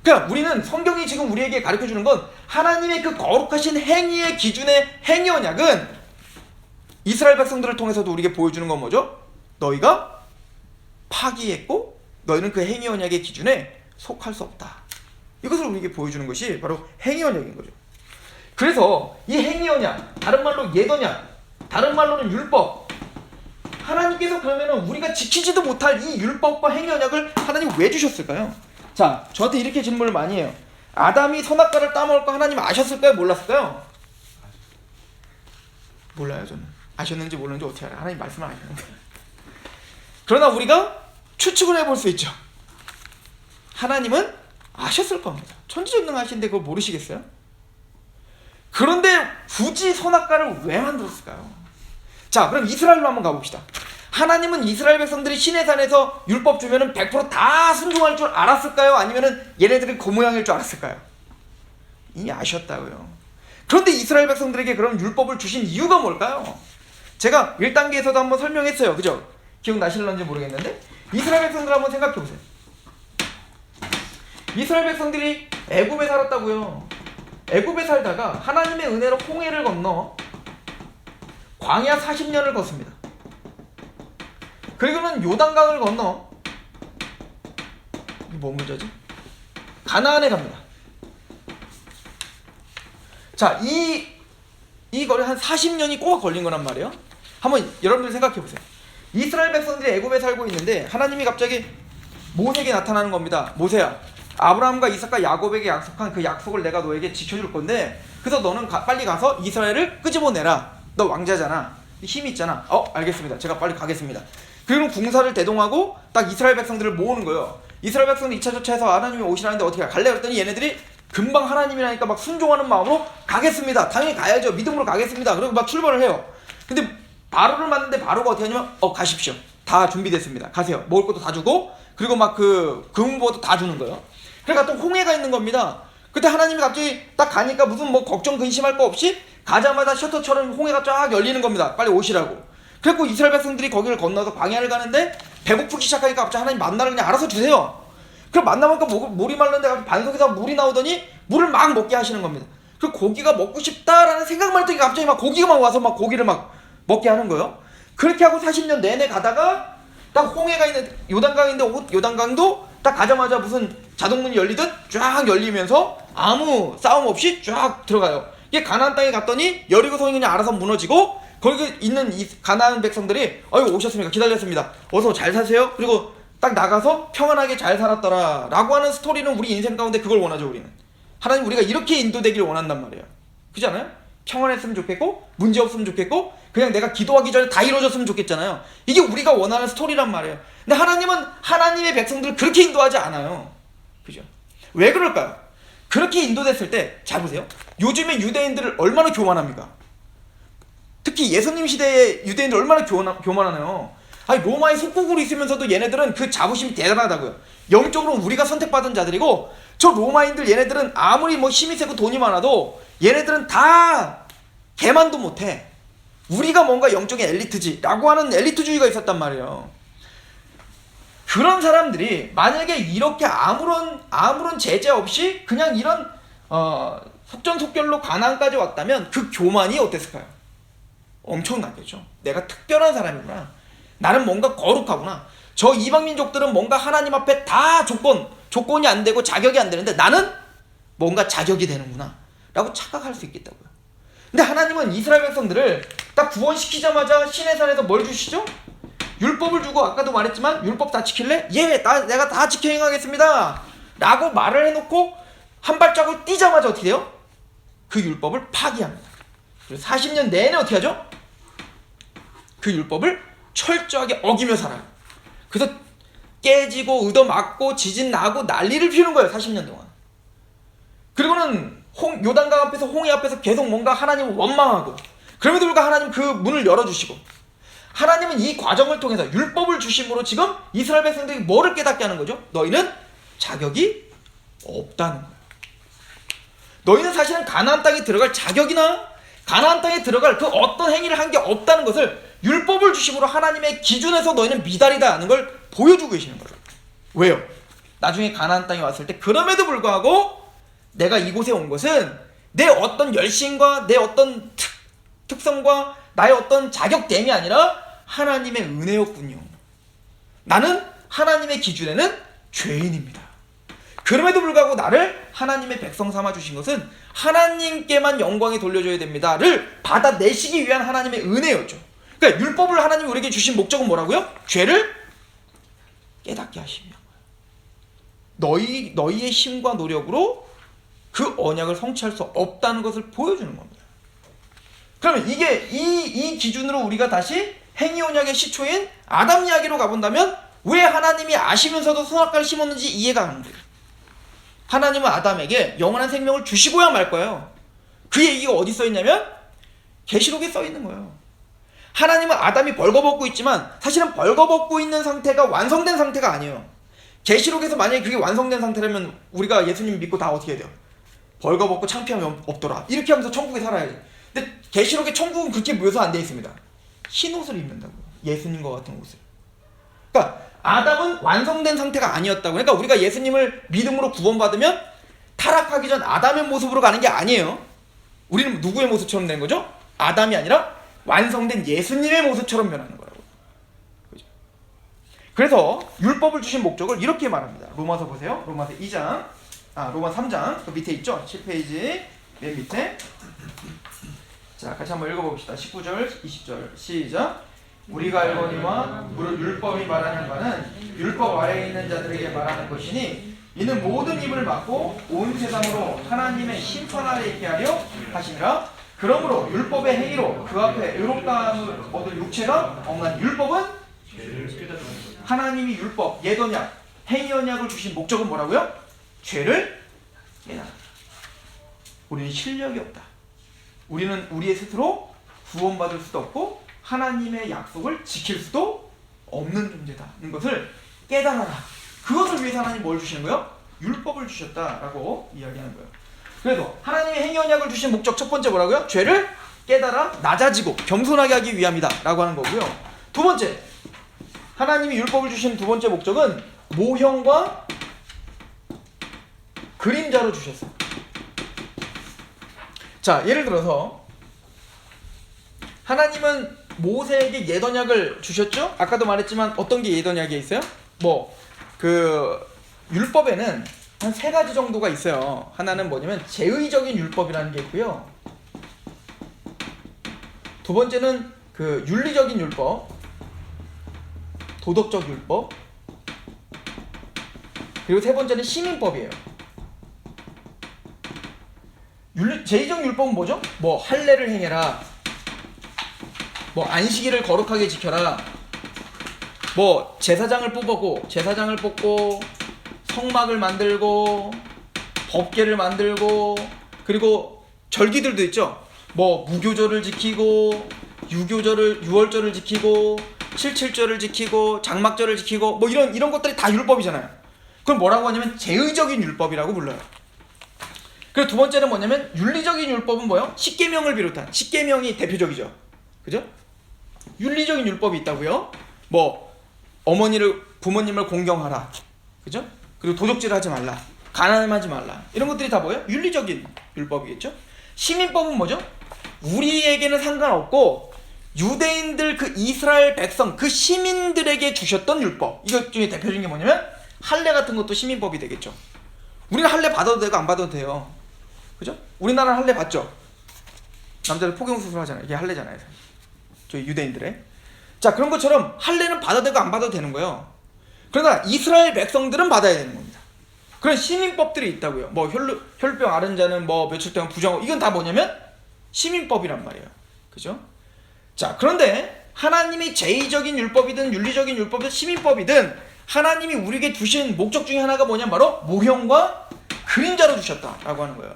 그러니까 우리는 성경이 지금 우리에게 가르쳐주는 건 하나님의 그 거룩하신 행위의 기준의 행위 언약은 이스라엘 백성들을 통해서도 우리에게 보여주는 건 뭐죠? 너희가 파기했고 너희는 그 행위 언약의 기준에 속할 수 없다. 이것을 우리에게 보여주는 것이 바로 행위 언약인 거죠. 그래서 이 행위 언약, 다른 말로 옛 언약, 다른 말로는 율법, 하나님께서 그러면은 우리가 지키지도 못할 이 율법과 행위 언약을 하나님 왜 주셨을까요? 자, 저한테 이렇게 질문을 많이 해요. 아담이 선악과를 따먹을 거 하나님 아셨을까요? 몰랐을까요? 몰라요 저는. 아셨는지 모르는지 어떻게 알아요? 하나님 말씀을 안 하셨는데. 그러나 우리가 추측을 해볼 수 있죠. 하나님은 아셨을 겁니다. 천지전능하신데 그걸 모르시겠어요? 그런데 굳이 선악과를 왜 만들었을까요? 자, 그럼 이스라엘로 한번 가봅시다. 하나님은 이스라엘 백성들이 시내산에서 율법 주면은 100%다 순종할 줄 알았을까요? 아니면은 얘네들이 그 모양일 줄 알았을까요? 이미 아셨다고요. 그런데 이스라엘 백성들에게 그럼 율법을 주신 이유가 뭘까요? 제가 1단계에서도 한번 설명했어요. 그죠? 기억나실런지 모르겠는데 이스라엘 백성들 한번 생각해 보세요. 이스라엘 백성들이 애굽에 살았다고요. 애굽에 살다가 하나님의 은혜로 홍해를 건너 광야 40년을 걷습니다. 그리고는 요단강을 건너 뭐 문제지? 가나안에 갑니다. 자, 이 거리 한 40년이 꼬박 걸린 거란 말이에요. 한번 여러분들 생각해 보세요. 이스라엘 백성들이 애굽에 살고 있는데 하나님이 갑자기 모세에게 나타나는 겁니다. 모세야, 아브라함과 이삭과 야곱에게 약속한 그 약속을 내가 너에게 지켜줄 건데 그래서 너는 빨리 가서 이스라엘을 끄집어내라. 너 왕자잖아. 힘이 있잖아. 알겠습니다. 제가 빨리 가겠습니다. 그리고 군사를 대동하고 딱 이스라엘 백성들을 모으는 거예요. 이스라엘 백성들 2차 조차해서 하나님이 오시라는데 어떻게 갈래? 그랬더니 얘네들이 금방 하나님이라니까 막 순종하는 마음으로 가겠습니다. 당연히 가야죠. 믿음으로 가겠습니다. 그리고 막 출발을 해요. 근데 바로를 만났는데 바로가 어떻게 하냐면 가십시오. 다 준비됐습니다. 가세요. 먹을 것도 다 주고 그리고 막 그 금은보도 다 주는 거예요. 그러니까 또 홍해가 있는 겁니다. 그때 하나님이 갑자기 딱 가니까 무슨 뭐 걱정 근심할 거 없이 가자마자 셔터처럼 홍해가 쫙 열리는 겁니다. 빨리 오시라고. 그래갖고 이스라엘 백성들이 거기를 건너서 광야를 가는데 배고프기 시작하니까 갑자기 하나님 만나를 그냥 알아서 주세요. 그럼 만나보니까 물이 말랐는데 반석에서 물이 나오더니 물을 막 먹게 하시는 겁니다. 그 고기가 먹고 싶다라는 생각만 했더니 갑자기 막 고기가 막 와서 막 고기를 막 먹게 하는 거예요. 그렇게 하고 40년 내내 가다가 딱 홍해가 있는 요단강인데 요단강도 딱 가자마자 무슨 자동문이 열리듯 쫙 열리면서 아무 싸움 없이 쫙 들어가요. 이게 가나안 땅에 갔더니 여리고 성이 그냥 알아서 무너지고 거기 있는 이 가나안 백성들이 오셨습니까? 기다렸습니다. 어서 잘 사세요. 그리고 딱 나가서 평안하게 잘 살았더라 라고 하는 스토리는 우리 인생 가운데 그걸 원하죠. 우리는 하나님 우리가 이렇게 인도되기를 원한단 말이에요. 그렇지 않아요? 평안했으면 좋겠고 문제 없으면 좋겠고 그냥 내가 기도하기 전에 다 이루어졌으면 좋겠잖아요. 이게 우리가 원하는 스토리란 말이에요. 근데 하나님은 하나님의 백성들을 그렇게 인도하지 않아요. 그죠? 왜 그럴까요? 그렇게 인도됐을 때 잘 보세요. 요즘에 유대인들을 얼마나 교만합니까? 특히 예수님 시대의 유대인들 얼마나 교만하나요? 아니 로마의 속국으로 있으면서도 얘네들은 그 자부심이 대단하다고요. 영적으로 우리가 선택받은 자들이고 저 로마인들 얘네들은 아무리 뭐 힘이 세고 돈이 많아도 얘네들은 다 개만도 못해. 우리가 뭔가 영적인 엘리트지 라고 하는 엘리트주의가 있었단 말이에요. 그런 사람들이 만약에 이렇게 아무런 제재 없이 그냥 이런 속전속결로 가나안까지 왔다면 그 교만이 어땠을까요? 엄청나겠죠. 내가 특별한 사람이구나. 나는 뭔가 거룩하구나. 저 이방민족들은 뭔가 하나님 앞에 다 조건이 안 되고 자격이 안 되는데 나는 뭔가 자격이 되는구나 라고 착각할 수 있겠다고요. 근데 하나님은 이스라엘 백성들을 딱 구원시키자마자 시내산에서 뭘 주시죠? 율법을 주고 아까도 말했지만 율법 다 지킬래? 예, 내가 다 지켜 행하겠습니다 라고 말을 해놓고 한 발자국 뛰자마자 어떻게 돼요? 그 율법을 파기합니다. 그래서 40년 내내 어떻게 하죠? 그 율법을 철저하게 어기며 살아요. 그래서 깨지고 얻어맞고 지진 나고 난리를 피우는 거예요. 40년 동안. 그리고는 요단강 앞에서 홍해 앞에서 계속 뭔가 하나님을 원망하고, 그럼에도 불구하고 하나님 그 문을 열어주시고, 하나님은 이 과정을 통해서 율법을 주심으로 지금 이스라엘 백성들이 뭐를 깨닫게 하는 거죠? 너희는 자격이 없다는 거예요. 너희는 사실은 가나안 땅에 들어갈 자격이나 가나안 땅에 들어갈 그 어떤 행위를 한 게 없다는 것을 율법을 주심으로 하나님의 기준에서 너희는 미달이다 하는 걸 보여주고 계시는 거예요. 왜요? 나중에 가나안 땅에 왔을 때 그럼에도 불구하고 내가 이곳에 온 것은 내 어떤 열심과 내 어떤 특성과 나의 어떤 자격됨이 아니라 하나님의 은혜였군요. 나는 하나님의 기준에는 죄인입니다. 그럼에도 불구하고 나를 하나님의 백성 삼아 주신 것은 하나님께만 영광이 돌려줘야 됩니다를 받아내시기 위한 하나님의 은혜였죠. 그러니까 율법을 하나님이 우리에게 주신 목적은 뭐라고요? 죄를 깨닫게 하시며 너희의 힘과 노력으로 그 언약을 성취할 수 없다는 것을 보여주는 겁니다. 그러면 이게 이 기준으로 우리가 다시 행위 언약의 시초인 아담 이야기로 가본다면 왜 하나님이 아시면서도 선악과를 심었는지 이해가 안 돼요. 하나님은 아담에게 영원한 생명을 주시고야 말 거예요. 그 얘기가 어디 써 있냐면 계시록에 써 있는 거예요. 하나님은 아담이 벌거벗고 있지만 사실은 벌거벗고 있는 상태가 완성된 상태가 아니에요. 계시록에서 만약에 그게 완성된 상태라면 우리가 예수님 믿고 다 어떻게 해야 돼요? 벌거벗고 창피함이 없더라 이렇게 하면서 천국에 살아야지. 근데 계시록의 천국은 그렇게 묘사 안 돼 있습니다. 흰 옷을 입는다고요. 예수님과 같은 옷을. 그러니까 아담은 완성된 상태가 아니었다고. 그러니까 우리가 예수님을 믿음으로 구원받으면 타락하기 전 아담의 모습으로 가는 게 아니에요. 우리는 누구의 모습처럼 되는 거죠? 아담이 아니라 완성된 예수님의 모습처럼 변하는 거라고. 그죠? 그래서 율법을 주신 목적을 이렇게 말합니다. 로마서 보세요. 로마서 2장, 로마 3장 그 밑에 있죠? 7페이지 맨 밑에. 자, 같이 한번 읽어봅시다. 19절, 20절 시작. 우리가 알거니와 무릇 율법이 말하는 바는 율법 아래에 있는 자들에게 말하는 것이니 이는 모든 입을 막고 온 세상으로 하나님의 심판 아래 있게 하려 하시니라. 그러므로 율법의 행위로 그 앞에 의롭다함을 얻을 육체가 없는 율법은 하나님이 율법, 옛 언약, 행위 언약을 주신 목적은 뭐라고요? 죄를 깨달아. 우리는 실력이 없다. 우리는 우리의 스스로 구원받을 수도 없고 하나님의 약속을 지킬 수도 없는 존재다는 것을 깨달아라. 그것을 위해서 하나님이 뭘 주시는 거예요? 율법을 주셨다라고 이야기하는 거예요. 그래서 하나님의 행위 언약을 주신 목적 첫 번째 뭐라고요? 죄를 깨달아 낮아지고 겸손하게 하기 위함이다 라고 하는 거고요. 두 번째, 하나님이 율법을 주신 두 번째 목적은 모형과 그림자로 주셨어요. 자, 예를 들어서 하나님은 모세에게 옛 언약을 주셨죠? 아까도 말했지만 어떤 게 옛 언약에 있어요? 율법에는 한 세 가지 정도가 있어요. 하나는 뭐냐면 제의적인 율법이라는 게 있고요. 두 번째는 그 윤리적인 율법, 도덕적 율법, 그리고 세 번째는 시민법이에요. 제의적 율법은 뭐죠? 뭐 할례를 행해라, 뭐 안식일을 거룩하게 지켜라, 뭐 제사장을 뽑고 성막을 만들고 법궤를 만들고, 그리고 절기들도 있죠. 뭐 무교절을 지키고 유월절을 지키고 7.7절을 지키고 장막절을 지키고 뭐 이런 것들이 다 율법이잖아요. 그걸 뭐라고 하냐면 제의적인 율법이라고 불러요. 그리고 두 번째는 뭐냐면 윤리적인 율법은 뭐예요? 십계명을 비롯한, 십계명이 대표적이죠. 그죠? 윤리적인 율법이 있다고요. 뭐 부모님을 공경하라. 그죠? 그리고 도적질을 하지 말라. 가난하지 말라. 이런 것들이 다 뭐예요? 윤리적인 율법이겠죠? 시민법은 뭐죠? 우리에게는 상관없고 유대인들, 그 이스라엘 백성, 그 시민들에게 주셨던 율법. 이것 중에 대표적인 게 뭐냐면 할례 같은 것도 시민법이 되겠죠. 우리는 할례 받아도 되고 안 받아도 돼요. 그죠? 우리나라는 할례 받죠? 남자들 포경수술 하잖아요. 이게 할례잖아요. 저희 유대인들의. 자, 그런 것처럼 할례는 받아도 되고 안 받아도 되는 거예요. 그러나 이스라엘 백성들은 받아야 되는 겁니다. 그런 시민법들이 있다고요. 뭐 혈병 앓은 자는 뭐 며칠 동안 부정하고, 이건 다 뭐냐면 시민법이란 말이에요. 그죠? 자, 그런데 하나님이 제의적인 율법이든 윤리적인 율법이든 시민법이든 하나님이 우리에게 주신 목적 중에 하나가 뭐냐면 바로 모형과 그림자로 주셨다라고 하는 거예요.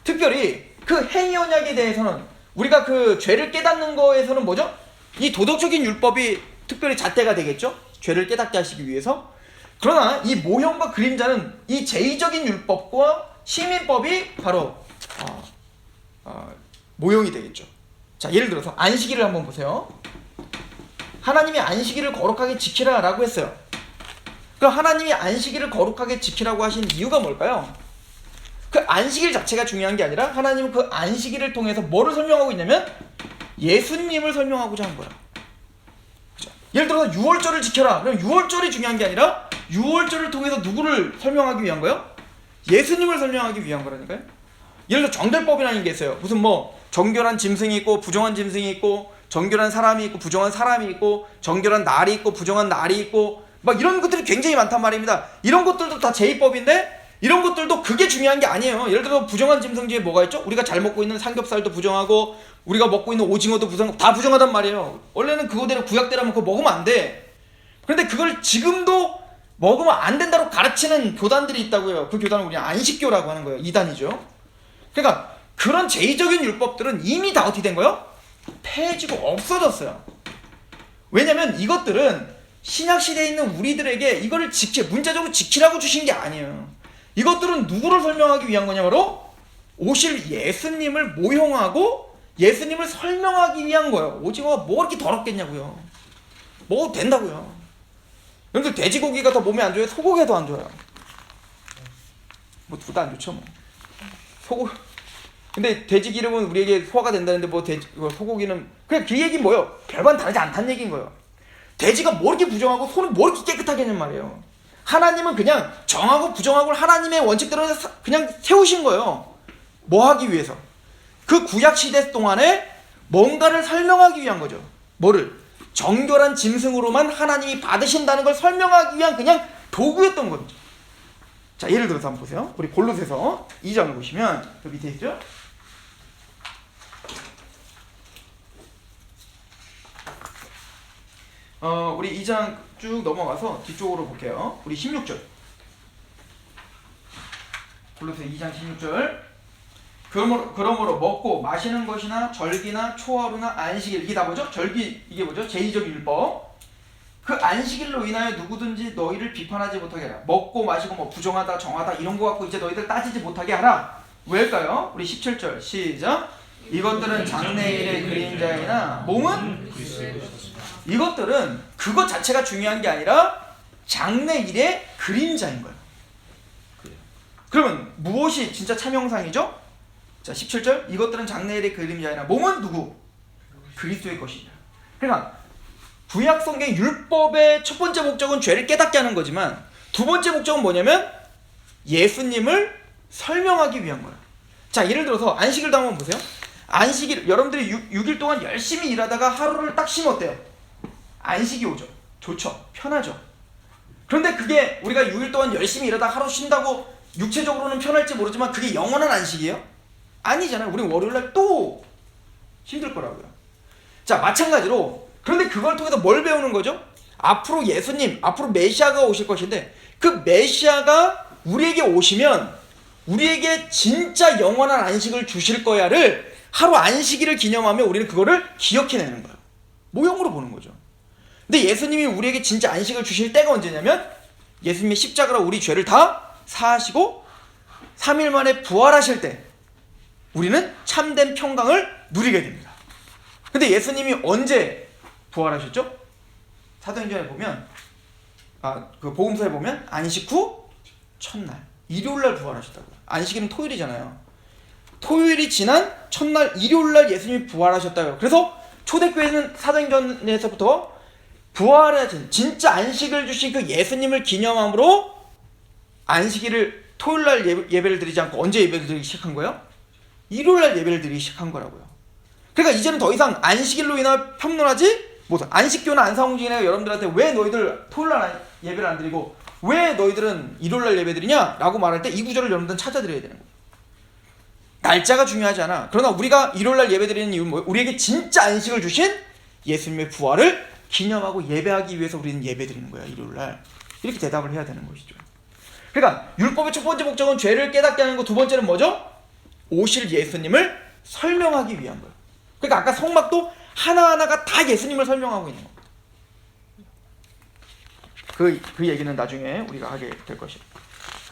특별히 그 행위 언약에 대해서는 우리가 그 죄를 깨닫는 거에서는 뭐죠? 이 도덕적인 율법이 특별히 잣대가 되겠죠? 죄를 깨닫게 하시기 위해서. 그러나 이 모형과 그림자는 이 제의적인 율법과 시민법이 바로 모형이 되겠죠. 자, 예를 들어서 안식일을 한번 보세요. 하나님이 안식일을 거룩하게 지키라 라고 했어요. 그럼 하나님이 안식일을 거룩하게 지키라고 하신 이유가 뭘까요? 그 안식일 자체가 중요한 게 아니라 하나님은 그 안식일을 통해서 뭐를 설명하고 있냐면 예수님을 설명하고자 한 거야. 그죠? 예를 들어서 유월절을 지켜라. 그럼 유월절이 중요한 게 아니라 유월절을 통해서 누구를 설명하기 위한 거예요? 예수님을 설명하기 위한 거라니까요. 예를 들어 정결법이라는 게 있어요. 무슨 뭐 정결한 짐승이 있고 부정한 짐승이 있고 정결한 사람이 있고 부정한 사람이 있고 정결한 날이 있고 부정한 날이 있고 막 이런 것들이 굉장히 많단 말입니다. 이런 것들도 다 제의법인데 이런 것들도 그게 중요한 게 아니에요. 예를 들어 부정한 짐승 중에 뭐가 있죠? 우리가 잘 먹고 있는 삼겹살도 부정하고 우리가 먹고 있는 오징어도 다 부정하단 말이에요. 원래는 그거대로 구약대로면 그거 먹으면 안 돼. 그런데 그걸 지금도 먹으면 안 된다고 가르치는 교단들이 있다고요. 그 교단은 우리가 안식교라고 하는 거예요. 이단이죠. 그러니까 그런 제의적인 율법들은 이미 다 어떻게 된 거예요? 폐해지고 없어졌어요. 왜냐면 이것들은 신약시대에 있는 우리들에게 이거를 문자적으로 지키라고 주신 게 아니에요. 이것들은 누구를 설명하기 위한 거냐? 바로 오실 예수님을 모형하고 예수님을 설명하기 위한 거예요. 오징어가 뭐 그렇게 더럽겠냐고요. 먹어도 된다고요. 여러분들 돼지고기가 더 몸에 안 좋아요? 소고기가 더 안 좋아요? 뭐 둘 다 안 좋죠 뭐. 근데 돼지 기름은 우리에게 소화가 된다는데 뭐 소고기는 그냥 그 얘기 뭐예요? 별반 다르지 않다는 얘기인 거예요. 돼지가 뭐 이렇게 부정하고 소는 뭐 이렇게 깨끗하게 했냔 말이에요. 하나님은 그냥 정하고 부정하고 하나님의 원칙대로 그냥 세우신 거예요. 뭐 하기 위해서? 그 구약 시대 동안에 뭔가를 설명하기 위한 거죠. 뭐를? 정결한 짐승으로만 하나님이 받으신다는 걸 설명하기 위한 그냥 도구였던 거죠. 자, 예를 들어서 한번 보세요. 우리 골로새서 2장을 보시면 그 밑에 있죠? 우리 2장 쭉 넘어가서 뒤쪽으로 볼게요. 우리 16절. 골로새 2장 16절. 그러므로 먹고 마시는 것이나 절기나 초하루나 안식일, 이게 다 뭐죠? 절기, 이게 뭐죠? 제의적인 율법. 그 안식일로 인하여 누구든지 너희를 비판하지 못하게 하라. 먹고 마시고 뭐 부정하다 정하다 이런 거 갖고 이제 너희들 따지지 못하게 하라. 왜일까요? 우리 17절 시작. 이것들은 장래일의 그림자이나 몸은 이것들은 그것 자체가 중요한 게 아니라 장래일의 그림자인 거예요. 그러면 무엇이 진짜 참 형상이죠? 자, 17절. 이것들은 장래일의 그림자이나 몸은 누구? 그리스도의 것이다. 그러니까 구약 성경 율법의 첫 번째 목적은 죄를 깨닫게 하는 거지만 두 번째 목적은 뭐냐면 예수님을 설명하기 위한 거예요. 자, 예를 들어서 안식일도 한번 보세요. 안식일, 여러분들이 6일 동안 열심히 일하다가 하루를 딱 쉬면 어때요? 안식이 오죠. 좋죠. 편하죠. 그런데 그게 우리가 6일 동안 열심히 일하다 하루 쉰다고 육체적으로는 편할지 모르지만 그게 영원한 안식이에요? 아니잖아요. 우리는 월요일날 또 힘들 거라고요. 자, 마찬가지로 그런데 그걸 통해서 뭘 배우는 거죠? 앞으로 예수님, 앞으로 메시아가 오실 것인데 그 메시아가 우리에게 오시면 우리에게 진짜 영원한 안식을 주실 거야를 하루 안식일을 기념하며 우리는 그거를 기억해내는 거예요. 모형으로 보는 거죠. 근데 예수님이 우리에게 진짜 안식을 주실 때가 언제냐면 예수님의 십자가로 우리 죄를 다 사하시고 3일 만에 부활하실 때 우리는 참된 평강을 누리게 됩니다. 근데 예수님이 언제 부활하셨죠? 사도행전에 보면 그 복음서에 보면 안식 후 첫날 일요일날 부활하셨다고요. 안식일은 토요일이잖아요. 토요일이 지난 첫날 일요일날 예수님이 부활하셨다고요. 그래서 초대교회는 사도행전에서부터 부활하신 진짜 안식을 주신 그 예수님을 기념함으로 안식일을 토요일날 예배를 드리지 않고 언제 예배를 드리기 시작한 거예요? 일요일날 예배를 드리기 시작한 거라고요. 그러니까 이제는 더 이상 안식일로 인하여 평론하지 못해. 안식교나 안사홍진이나 여러분들한테 왜 너희들 토요일날 예배를 안 드리고 왜 너희들은 일요일날 예배 드리냐? 라고 말할 때 이 구절을 여러분들은 찾아드려야 되는 거예요. 날짜가 중요하지 않아. 그러나 우리가 일요일날 예배 드리는 이유는 뭐예요? 우리에게 진짜 안식을 주신 예수님의 부활을 기념하고 예배하기 위해서 우리는 예배 드리는 거야. 일요일날. 이렇게 대답을 해야 되는 것이죠. 그러니까 율법의 첫 번째 목적은 죄를 깨닫게 하는 거, 두 번째는 뭐죠? 오실 예수님을 설명하기 위한 거예요. 그러니까 아까 성막도 하나하나가 다 예수님을 설명하고 있는 거예요. 그 얘기는 나중에 우리가 하게 될 것이에요.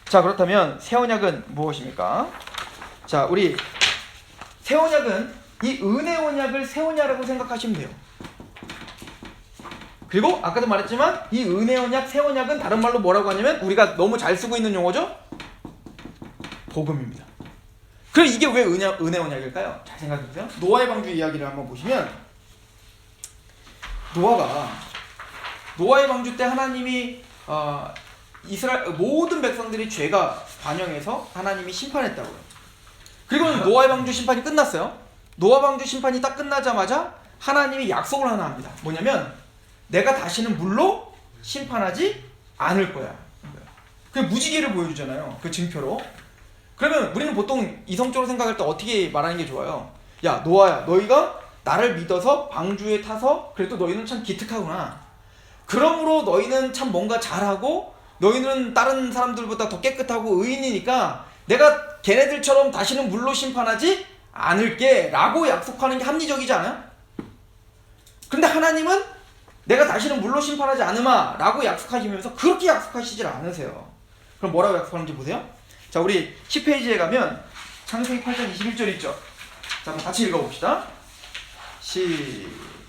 자, 그렇다면 새 언약은 무엇입니까? 자, 우리 새 언약은 이 은혜 언약을 새 언약이라고 생각하시면 돼요. 그리고 아까도 말했지만 이 은혜 언약, 새 언약은 다른 말로 뭐라고 하냐면 우리가 너무 잘 쓰고 있는 용어죠? 복음입니다. 그럼 이게 왜 은혜 언약일까요? 잘 생각해보세요. 노아의 방주 이야기를 한번 보시면 노아의 방주 때 하나님이 이스라엘 모든 백성들이 죄가 반영해서 하나님이 심판했다고요. 그리고는 노아의 방주 심판이 끝났어요. 노아 방주 심판이 딱 끝나자마자 하나님이 약속을 하나 합니다. 뭐냐면 내가 다시는 물로 심판하지 않을 거야. 그 무지개를 보여주잖아요. 그 증표로. 그러면 우리는 보통 이성적으로 생각할 때 어떻게 말하는 게 좋아요? 야, 노아야, 너희가 나를 믿어서 방주에 타서 그래도 너희는 참 기특하구나. 그러므로 너희는 참 뭔가 잘하고 너희는 다른 사람들보다 더 깨끗하고 의인이니까 내가 걔네들처럼 다시는 물로 심판하지 않을게 라고 약속하는 게 합리적이지 않아요? 근데 하나님은 내가 다시는 물로 심판하지 않으마 라고 약속하시면서 그렇게 약속하시질 않으세요. 그럼 뭐라고 약속하는지 보세요. 자, 우리 10페이지에 가면 창세기 8장 21절 있죠. 자, 한번 같이 읽어봅시다.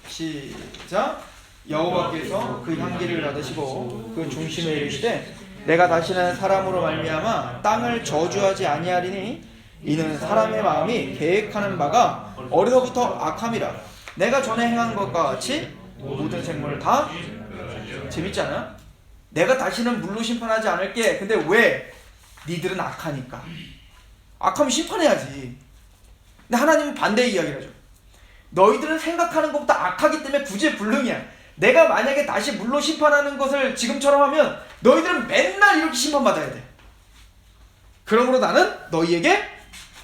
시작. 여호와께서 그 향기를 받으시고 그 중심에 이르시되 내가 다시는 사람으로 말미암아 땅을 저주하지 아니하리니 이는 사람의 마음이 계획하는 바가 어려서부터 악함이라. 내가 전에 행한 것과 같이 모든 생물을 다. 재밌지 않아요? 내가 다시는 물로 심판하지 않을게. 근데 왜? 니들은 악하니까. 악하면 심판해야지. 근데 하나님은 반대의 이야기를 하죠. 너희들은 생각하는 것보다 악하기 때문에 구제불능이야. 내가 만약에 다시 물로 심판하는 것을 지금처럼 하면 너희들은 맨날 이렇게 심판받아야 돼. 그러므로 나는 너희에게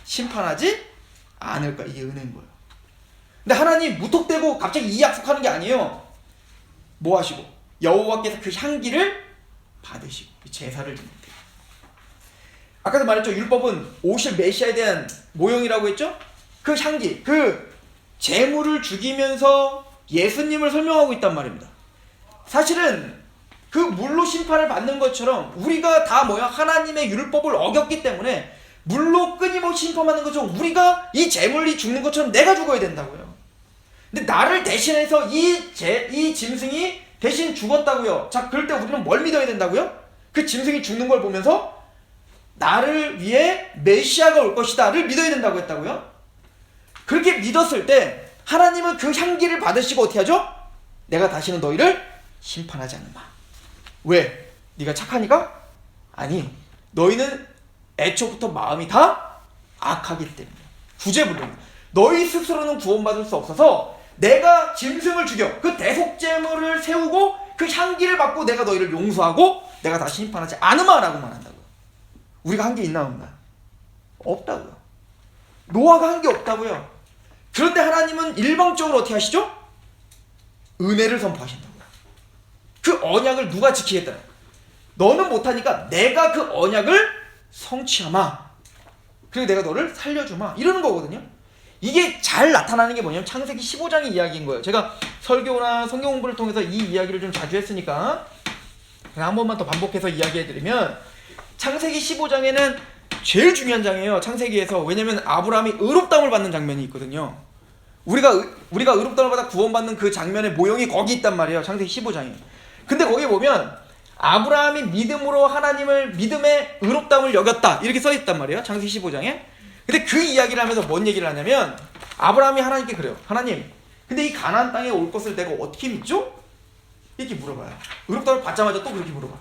심판하지 않을 거야. 이게 은혜인 거예요. 근데 하나님 무턱대고 갑자기 이 약속하는 게 아니에요. 뭐 하시고? 여호와께서 그 향기를 받으시고 제사를 드리는 거예요. 아까도 말했죠. 율법은 오실 메시아에 대한 모형이라고 했죠. 그 향기, 그 제물을 죽이면서 예수님을 설명하고 있단 말입니다. 사실은 그 물로 심판을 받는 것처럼 우리가 다 뭐야? 하나님의 율법을 어겼기 때문에 물로 끊임없이 심판받는 것처럼 우리가 이 제물이 죽는 것처럼 내가 죽어야 된다고요. 근데 나를 대신해서 이 짐승이 대신 죽었다고요. 자, 그럴 때 우리는 뭘 믿어야 된다고요? 그 짐승이 죽는 걸 보면서 나를 위해 메시아가 올 것이다를 믿어야 된다고 했다고요. 그렇게 믿었을 때 하나님은 그 향기를 받으시고 어떻게 하죠? 내가 다시는 너희를 심판하지 않는다. 왜? 네가 착하니까? 아니, 너희는 애초부터 마음이 다 악하기 때문에. 구제불능. 너희 스스로는 구원받을 수 없어서 내가 짐승을 죽여 그 대속제물을 세우고 그 향기를 받고 내가 너희를 용서하고 내가 다시 심판하지 않으마라고만 한다고요. 우리가 한 게 있나 없나? 없다고요. 노아가 한 게 없다고요. 그런데 하나님은 일방적으로 어떻게 하시죠? 은혜를 선포하신다고요. 그 언약을 누가 지키겠다? 너는 못하니까 내가 그 언약을 성취하마. 그리고 내가 너를 살려주마. 이러는 거거든요. 이게 잘 나타나는 게 뭐냐면 창세기 15장의 이야기인 거예요. 제가 설교나 성경 공부를 통해서 이 이야기를 좀 자주 했으니까 그냥 한 번만 더 반복해서 이야기해드리면 창세기 15장에는 제일 중요한 장이에요. 창세기에서. 왜냐면 아브라함이 의롭다함을 받는 장면이 있거든요. 우리가 의롭다함을 받아 구원받는 그 장면의 모형이 거기 있단 말이에요. 창세기 15장에. 근데 거기 보면 아브라함이 믿음으로 하나님을 믿음의 의롭다함을 여겼다 이렇게 써있단 말이에요. 창세기 15장에. 근데 그 이야기를 하면서 뭔 얘기를 하냐면 아브라함이 하나님께 그래요. 하나님, 근데 이 가나안 땅에 올 것을 내가 어떻게 믿죠? 이렇게 물어봐요. 의롭다함을 받자마자 또 그렇게 물어봐.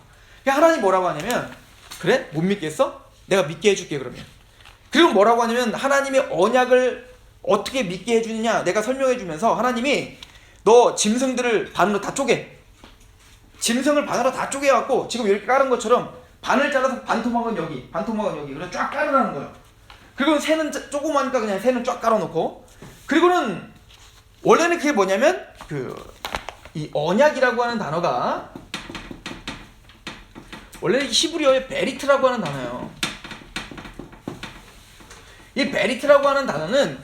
하나님 뭐라고 하냐면 그래? 못 믿겠어? 내가 믿게 해줄게 그러면. 그리고 뭐라고 하냐면 하나님의 언약을 어떻게 믿게 해주느냐 내가 설명해주면서 하나님이 너 짐승들을 반으로 다 쪼개. 짐승을 반으로 다 쪼개갖고 지금 이렇게 깔은 것처럼 반을 잘라서 반토막은 여기, 반토막은 여기. 그래서 쫙 깔으라는 거예요. 그리고 새는 조그마니까 그냥 새는 쫙 깔아놓고. 그리고는 원래는 그게 뭐냐면 이 언약이라고 하는 단어가 원래 히브리어의 베리트라고 하는 단어예요. 이 베리트라고 하는 단어는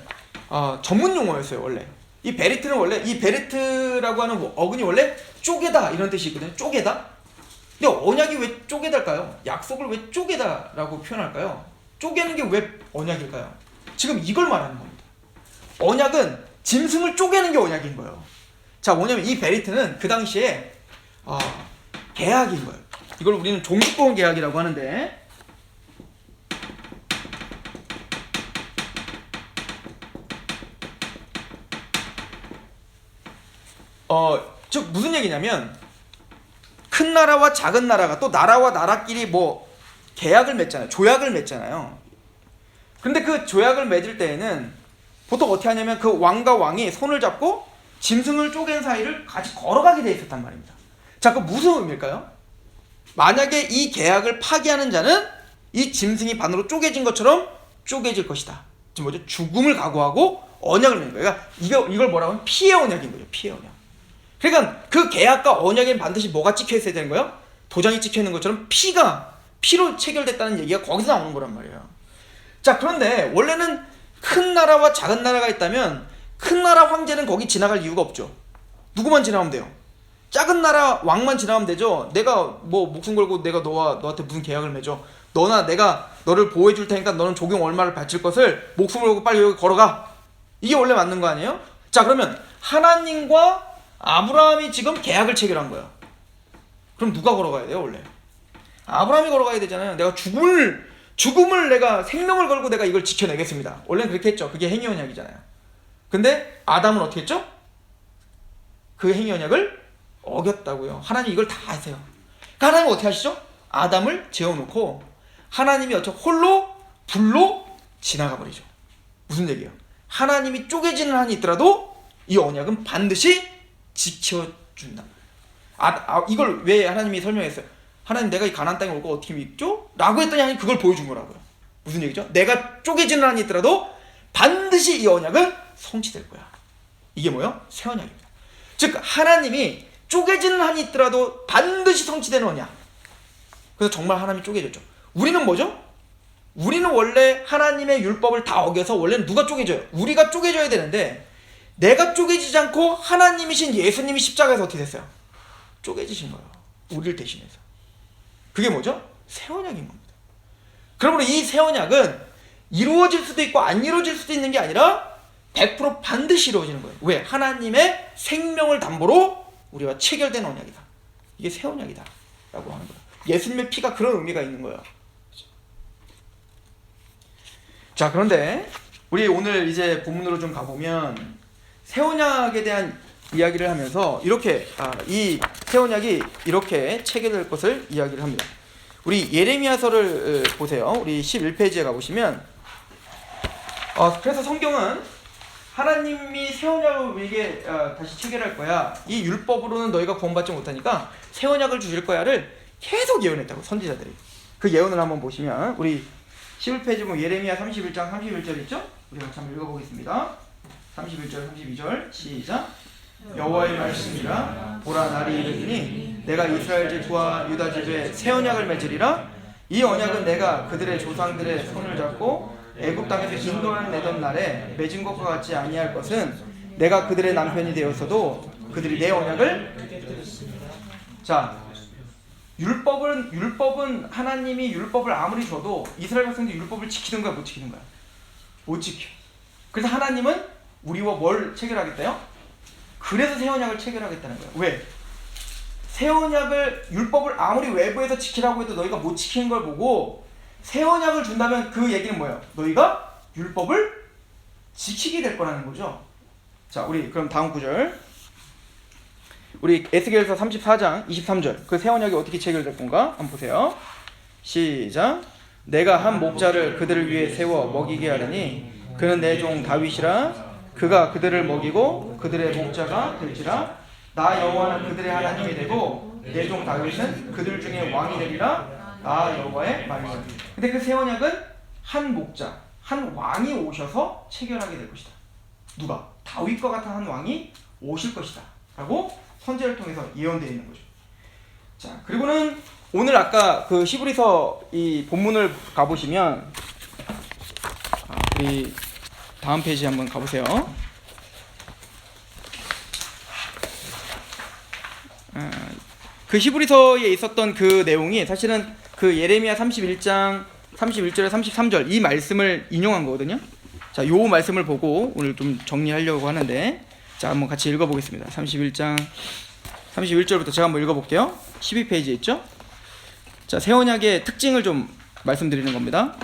전문 용어였어요. 원래 이 베리트는 원래 이 베리트라고 하는 어근이 원래 쪼개다 이런 뜻이 있거든요. 쪼개다. 근데 언약이 왜 쪼개달까요? 약속을 왜 쪼개다라고 표현할까요? 쪼개는 게 왜 언약일까요? 지금 이걸 말하는 겁니다. 언약은 짐승을 쪼개는 게 언약인 거예요. 자, 뭐냐면 이 베리트는 그 당시에 계약인 거예요. 이걸 우리는 종식보험 계약이라고 하는데, 즉 무슨 얘기냐면 큰 나라와 작은 나라가 또 나라와 나라끼리 뭐 계약을 맺잖아요. 조약을 맺잖아요. 근데 그 조약을 맺을 때에는 보통 어떻게 하냐면 그 왕과 왕이 손을 잡고 짐승을 쪼갠 사이를 같이 걸어가게 돼 있었단 말입니다. 자, 그 무슨 의미일까요? 만약에 이 계약을 파기하는 자는 이 짐승이 반으로 쪼개진 것처럼 쪼개질 것이다. 지금 뭐죠? 죽음을 각오하고 언약을 맺는 거예요. 그러니까 이걸 뭐라고 하면 피해 언약인 거죠. 피해 언약. 그러니까 그 계약과 언약엔 반드시 뭐가 찍혀 있어야 되는 거예요? 도장이 찍혀 있는 것처럼 피로 체결됐다는 얘기가 거기서 나오는 거란 말이에요. 자, 그런데 원래는 큰 나라와 작은 나라가 있다면 큰 나라 황제는 거기 지나갈 이유가 없죠. 누구만 지나가면 돼요? 작은 나라 왕만 지나가면 되죠. 내가 뭐 목숨 걸고 내가 너한테 무슨 계약을 맺어? 내가 너를 보호해 줄 테니까 너는 조경 얼마를 바칠 것을 목숨을 걸고 빨리 여기 걸어가. 이게 원래 맞는 거 아니에요? 자, 그러면 하나님과 아브라함이 지금 계약을 체결한 거야. 그럼 누가 걸어가야 돼요? 원래 아브라함이 걸어가야 되잖아요. 내가 죽음을 내가 생명을 걸고 내가 이걸 지켜내겠습니다. 원래는 그렇게 했죠. 그게 행위 언약이잖아요. 근데 아담은 어떻게 했죠? 그 행위 언약을 어겼다고요. 하나님 이걸 다 아세요. 그러니까 하나님은 어떻게 하시죠? 아담을 재워놓고 하나님이 홀로 불로 지나가 버리죠. 무슨 얘기예요? 하나님이 쪼개지는 한이 있더라도 이 언약은 반드시 지켜준다. 이걸 왜 하나님이 설명했어요? 하나님 내가 이 가나안 땅에 올 거 어떻게 믿죠? 라고 했더니 하나님 그걸 보여준 거라고요. 무슨 얘기죠? 내가 쪼개지는 한이 있더라도 반드시 이 언약은 성취될 거야. 이게 뭐예요? 새 언약입니다. 즉 하나님이 쪼개지는 한이 있더라도 반드시 성취되는 언약. 그래서 정말 하나님이 쪼개졌죠. 우리는 뭐죠? 우리는 원래 하나님의 율법을 다 어겨서 원래는 누가 쪼개져요? 우리가 쪼개져야 되는데 내가 쪼개지지 않고 하나님이신 예수님이 십자가에서 어떻게 됐어요? 쪼개지신 거예요. 우리를 대신해서. 그게 뭐죠? 새 언약인 겁니다. 그러므로 이 새 언약은 이루어질 수도 있고 안 이루어질 수도 있는 게 아니라 100% 반드시 이루어지는 거예요. 왜? 하나님의 생명을 담보로 우리와 체결된 언약이다. 이게 새 언약이다 라고 하는 거예요. 예수님의 피가 그런 의미가 있는 거예요. 자, 그런데 우리 오늘 이제 본문으로 좀 가보면 새 언약에 대한 이야기를 하면서 이렇게 이 새 언약이 이렇게 체결될 것을 이야기를 합니다. 우리 예레미야서를 보세요. 우리 11페이지에 가보시면 그래서 성경은 하나님이 새 언약을 우리에게 다시 체결할 거야. 이 율법으로는 너희가 구원받지 못하니까 새 언약을 주실 거야를 계속 예언했다고 선지자들이. 그 예언을 한번 보시면 우리 11페이지 뭐 예레미야 31장 31절 있죠? 우리 같이 한번 읽어보겠습니다. 31절 32절 시작. 여호와의 말씀이라 보라 날이 이르리니 내가 이스라엘 집과 유다 집에 새 언약을 맺으리라. 이 언약은 내가 그들의 조상들의 손을 잡고 애굽 땅에서 인도하여 내던 날에 맺은 것과 같지 아니할 것은 내가 그들의 남편이 되었어도 그들이 내 언약을. 자, 율법은 하나님이 율법을 아무리 줘도 이스라엘 백성들이 율법을 지키는 거야, 못 지키는 거야? 못 지켜. 그래서 하나님은 우리와 뭘 체결하겠다요? 그래서 새 언약을 체결하겠다는 거야. 왜? 새 언약을 율법을 아무리 외부에서 지키라고 해도 너희가 못 지키는 걸 보고 새 언약을 준다면 그 얘기는 뭐예요? 너희가 율법을 지키게 될 거라는 거죠. 자, 우리 그럼 다음 구절. 우리 에스겔서 34장 23절. 그 새 언약이 어떻게 체결될 건가? 한번 보세요. 시작. 내가 한 목자를 그들을 위해 세워 먹이게 하려니 그는 내 종 다윗이라. 그가 그들을 먹이고 그들의 목자가 될지라. 나 여호와는 그들의 하나님이 되고 내 종 다윗은 그들 중에 왕이 되리라. 나 여호와의 말이다. 근데 그 새 언약은 한 목자, 한 왕이 오셔서 체결하게 될 것이다. 누가? 다윗과 같은 한 왕이 오실 것이다 라고 선지자를 통해서 예언되어 있는 거죠. 자, 그리고는 오늘 아까 그 히브리서 이 본문을 가보시면 우리 다음 페이지 한번 가보세요. 그 히브리서에 있었던 그 내용이 사실은 그 예레미야 31장 31절에 33절 이 말씀을 인용한 거거든요. 자, 요 말씀을 보고 오늘 좀 정리하려고 하는데, 자, 한번 같이 읽어보겠습니다. 31장 31절부터 제가 한번 읽어볼게요. 12페이지에 있죠. 자, 새 언약의 특징을 좀 말씀드리는 겁니다.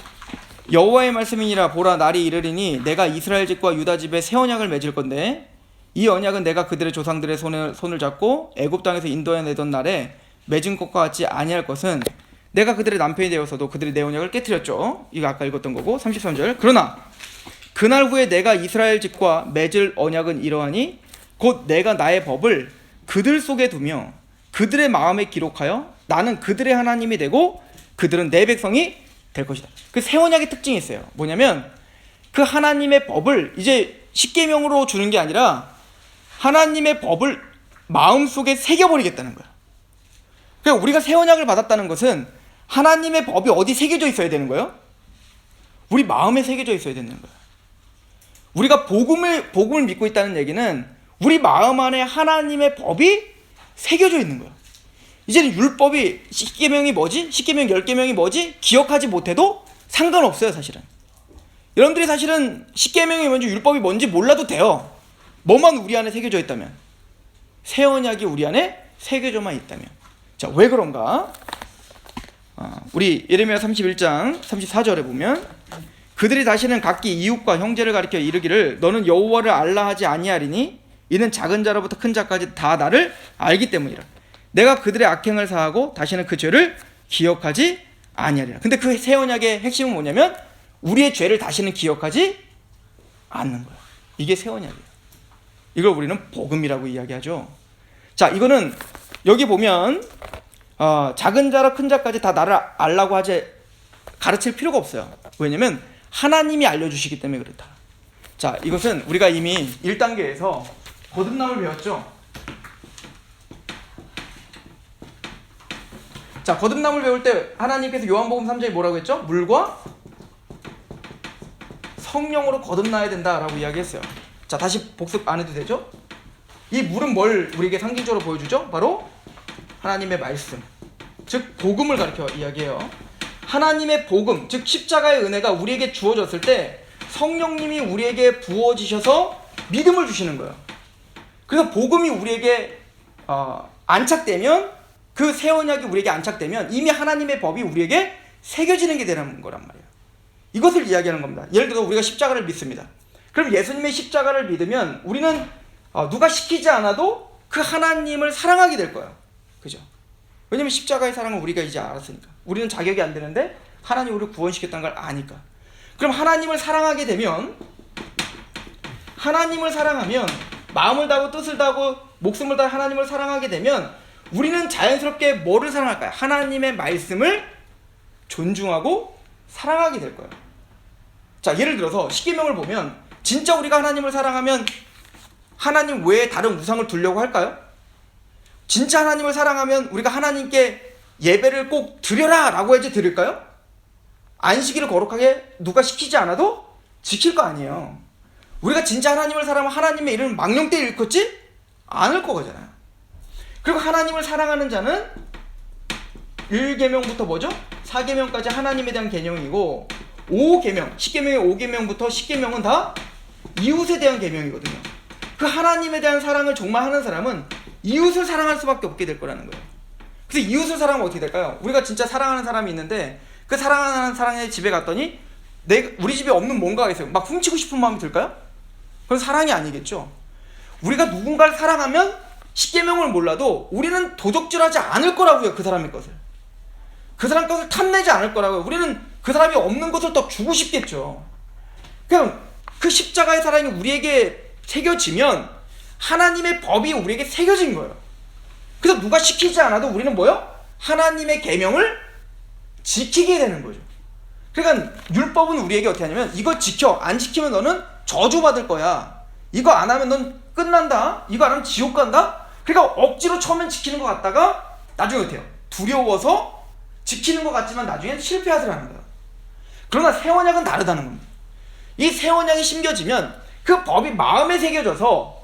여호와의 말씀이니라. 보라, 날이 이르리니 내가 이스라엘 집과 유다 집에 새 언약을 맺을 건데, 이 언약은 내가 그들의 조상들의 손을 잡고 애굽 땅에서 인도해 내던 날에 맺은 것과 같이 아니할 것은, 내가 그들의 남편이 되어서도 그들이 내 언약을 깨트렸죠. 이거 아까 읽었던 거고. 33절. 그러나 그날 후에 내가 이스라엘 집과 맺을 언약은 이러하니 곧 내가 나의 법을 그들 속에 두며 그들의 마음에 기록하여 나는 그들의 하나님이 되고 그들은 내 백성이 될 것이다. 그 새 언약의 특징이 있어요. 뭐냐면 그 하나님의 법을 이제 십계명으로 주는 게 아니라 하나님의 법을 마음속에 새겨버리겠다는 거야. 그러니까 우리가 새 언약을 받았다는 것은 하나님의 법이 어디 새겨져 있어야 되는 거예요? 우리 마음에 새겨져 있어야 되는 거야. 우리가 복음을 믿고 있다는 얘기는 우리 마음 안에 하나님의 법이 새겨져 있는 거야. 이제는 율법이 10계명이 뭐지? 10계명 10계명이 뭐지? 기억하지 못해도 상관없어요, 사실은. 여러분들이 사실은 10계명이 뭔지 율법이 뭔지 몰라도 돼요. 뭐만 우리 안에 새겨져 있다면. 새 언약이 우리 안에 새겨져만 있다면. 자, 왜 그런가? 우리 예레미야 31장 34절에 보면 그들이 다시는 각기 이웃과 형제를 가리켜 이르기를 너는 여호와를 알라 하지 아니하리니 이는 작은 자로부터 큰 자까지 다 나를 알기 때문이라. 내가 그들의 악행을 사하고 다시는 그 죄를 기억하지 아니하리라. 근데 그 새 언약의 핵심은 뭐냐면 우리의 죄를 다시는 기억하지 않는 거야. 이게 새 언약이에요. 이걸 우리는 복음이라고 이야기하죠. 자, 이거는 여기 보면 작은 자로 큰 자까지 다 나를 알라고 가르칠 필요가 없어요. 왜냐면 하나님이 알려주시기 때문에 그렇다. 자, 이것은 우리가 이미 1단계에서 거듭남을 배웠죠. 자, 거듭남을 배울 때 하나님께서 요한복음 3장에 뭐라고 했죠? 물과 성령으로 거듭나야 된다라고 이야기했어요. 자, 다시 복습 안 해도 되죠? 이 물은 뭘 우리에게 상징적으로 보여주죠? 바로 하나님의 말씀, 즉 복음을 가리켜 이야기해요. 하나님의 복음, 즉 십자가의 은혜가 우리에게 주어졌을 때 성령님이 우리에게 부어지셔서 믿음을 주시는 거예요. 그래서 복음이 우리에게 안착되면, 그 새 언약이 우리에게 안착되면 이미 하나님의 법이 우리에게 새겨지는 게 되는 거란 말이에요. 이것을 이야기하는 겁니다. 예를 들어 우리가 십자가를 믿습니다. 그럼 예수님의 십자가를 믿으면 우리는 누가 시키지 않아도 그 하나님을 사랑하게 될 거예요. 그죠? 왜냐면 십자가의 사랑을 우리가 이제 알았으니까. 우리는 자격이 안 되는데 하나님이 우리를 구원시켰다는 걸 아니까. 그럼 하나님을 사랑하게 되면, 하나님을 사랑하면, 마음을 다하고 뜻을 다하고 목숨을 다해 하나님을 사랑하게 되면 우리는 자연스럽게 뭐를 사랑할까요? 하나님의 말씀을 존중하고 사랑하게 될 거예요. 자, 예를 들어서 십계명을 보면 진짜 우리가 하나님을 사랑하면 하나님 외에 다른 우상을 두려고 할까요? 진짜 하나님을 사랑하면 우리가 하나님께 예배를 꼭 드려라 라고 해야지 드릴까요? 안식일을 거룩하게 누가 시키지 않아도 지킬 거 아니에요. 우리가 진짜 하나님을 사랑하면 하나님의 이름을 망령되이 일컫지 않을 거잖아요. 그리고 하나님을 사랑하는 자는 1계명부터 뭐죠? 4계명까지 하나님에 대한 계명이고 5계명, 10계명의 5계명부터 10계명은 다 이웃에 대한 계명이거든요. 그 하나님에 대한 사랑을 정말 하는 사람은 이웃을 사랑할 수밖에 없게 될 거라는 거예요. 그래서 이웃을 사랑하면 어떻게 될까요? 우리가 진짜 사랑하는 사람이 있는데 그 사랑하는 사람의 집에 갔더니 우리 집에 없는 뭔가가 있어요. 막 훔치고 싶은 마음이 들까요? 그건 사랑이 아니겠죠. 우리가 누군가를 사랑하면 10계명을 몰라도 우리는 도적질하지 않을 거라고요. 그 사람의 것을. 그 사람 것을 탐내지 않을 거라고요. 우리는 그 사람이 없는 것을 더 주고 싶겠죠. 그냥 그 십자가의 사랑이 우리에게 새겨지면 하나님의 법이 우리에게 새겨진 거예요. 그래서 누가 시키지 않아도 우리는 뭐요? 하나님의 계명을 지키게 되는 거죠. 그러니까 율법은 우리에게 어떻게 하냐면 이거 지켜, 안 지키면 너는 저주받을 거야. 이거 안 하면 넌 끝난다. 이거 안 하면 지옥 간다. 그러니까 억지로 처음엔 지키는 것 같다가 나중에 어때요? 두려워서 지키는 것 같지만 나중엔 실패하더라는 거예요. 그러나 새 언약은 다르다는 겁니다. 이 새 언약이 심겨지면 그 법이 마음에 새겨져서,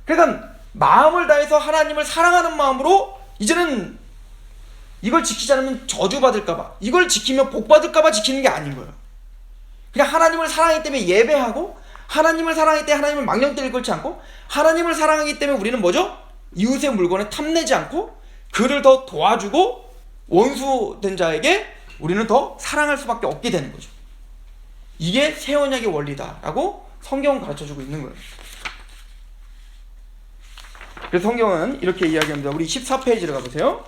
그러니까 마음을 다해서 하나님을 사랑하는 마음으로 이제는 이걸 지키지 않으면 저주받을까봐, 이걸 지키면 복받을까봐 지키는 게 아닌 거예요. 그냥 하나님을 사랑하기 때문에 예배하고, 하나님을 사랑하기 때문에 하나님을 망령되이 걸지 않고, 하나님을 사랑하기 때문에 우리는 뭐죠? 이웃의 물건에 탐내지 않고 그를 더 도와주고 원수된 자에게 우리는 더 사랑할 수밖에 없게 되는 거죠. 이게 새 언약의 원리다라고 성경은 가르쳐주고 있는 거예요. 그래서 성경은 이렇게 이야기합니다. 우리 14페이지로 가보세요.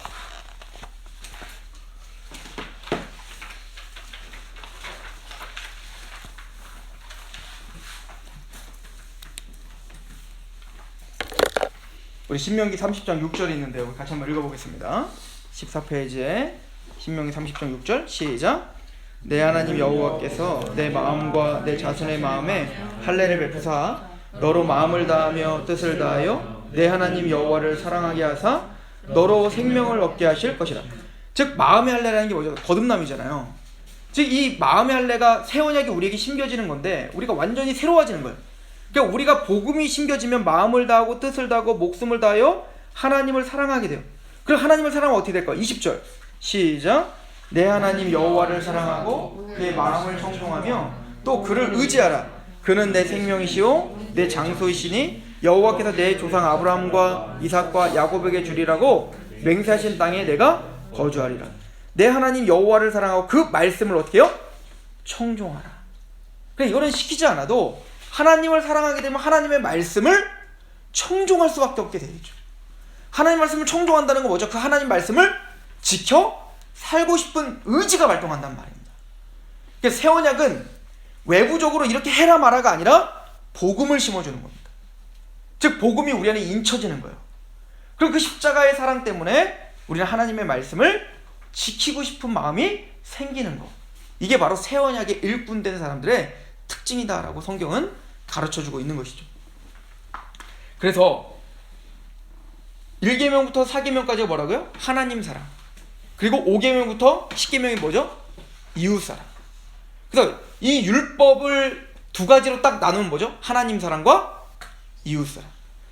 우리 신명기 30장 6절이 있는데요. 우리 같이 한번 읽어보겠습니다. 14페이지에 신명기 30장 6절 시작. 내 하나님 여호와께서 내 마음과 내 자손의 마음에 할례를 베푸사 너로 마음을 다하며 뜻을 다하여 내 하나님 여호와를 사랑하게 하사 너로 생명을 얻게 하실 것이라. 즉 마음의 할례라는 게 뭐죠? 거듭남이잖아요. 즉 이 마음의 할례가 새 언약이 우리에게 심겨지는 건데 우리가 완전히 새로워지는 거예요. 그러니까 우리가 복음이 심겨지면 마음을 다하고 뜻을 다하고 목숨을 다하여 하나님을 사랑하게 돼요. 그럼 하나님을 사랑하면 어떻게 될까요? 20절 시작. 내 하나님 여호와를 사랑하고 그의 마음을 청종하며 또 그를 의지하라. 그는 내 생명이시오 내 장소이시니 여호와께서 내 조상 아브라함과 이삭과 야곱에게 주리라고 맹세하신 땅에 내가 거주하리라. 내 하나님 여호와를 사랑하고 그 말씀을 어떻게 해요? 청종하라. 그러니까 이거는 시키지 않아도 하나님을 사랑하게 되면 하나님의 말씀을 청종할 수밖에 없게 되죠. 하나님 말씀을 청종한다는 건 뭐죠? 그 하나님 말씀을 지켜 살고 싶은 의지가 발동한단 말입니다. 그러니까 새 언약은 외부적으로 이렇게 해라 마라가 아니라 복음을 심어주는 겁니다. 즉 복음이 우리 안에 인쳐지는 거예요. 그럼 그 십자가의 사랑 때문에 우리는 하나님의 말씀을 지키고 싶은 마음이 생기는 거. 이게 바로 새 언약의 일꾼된 사람들의 특징이다라고 성경은 가르쳐주고 있는 것이죠. 그래서 1계명부터 4계명까지가 뭐라고요? 하나님 사랑. 그리고 5계명부터 10계명이 뭐죠? 이웃 사랑. 그래서 이 율법을 두 가지로 딱 나누면 뭐죠? 하나님 사랑과 이웃 사랑.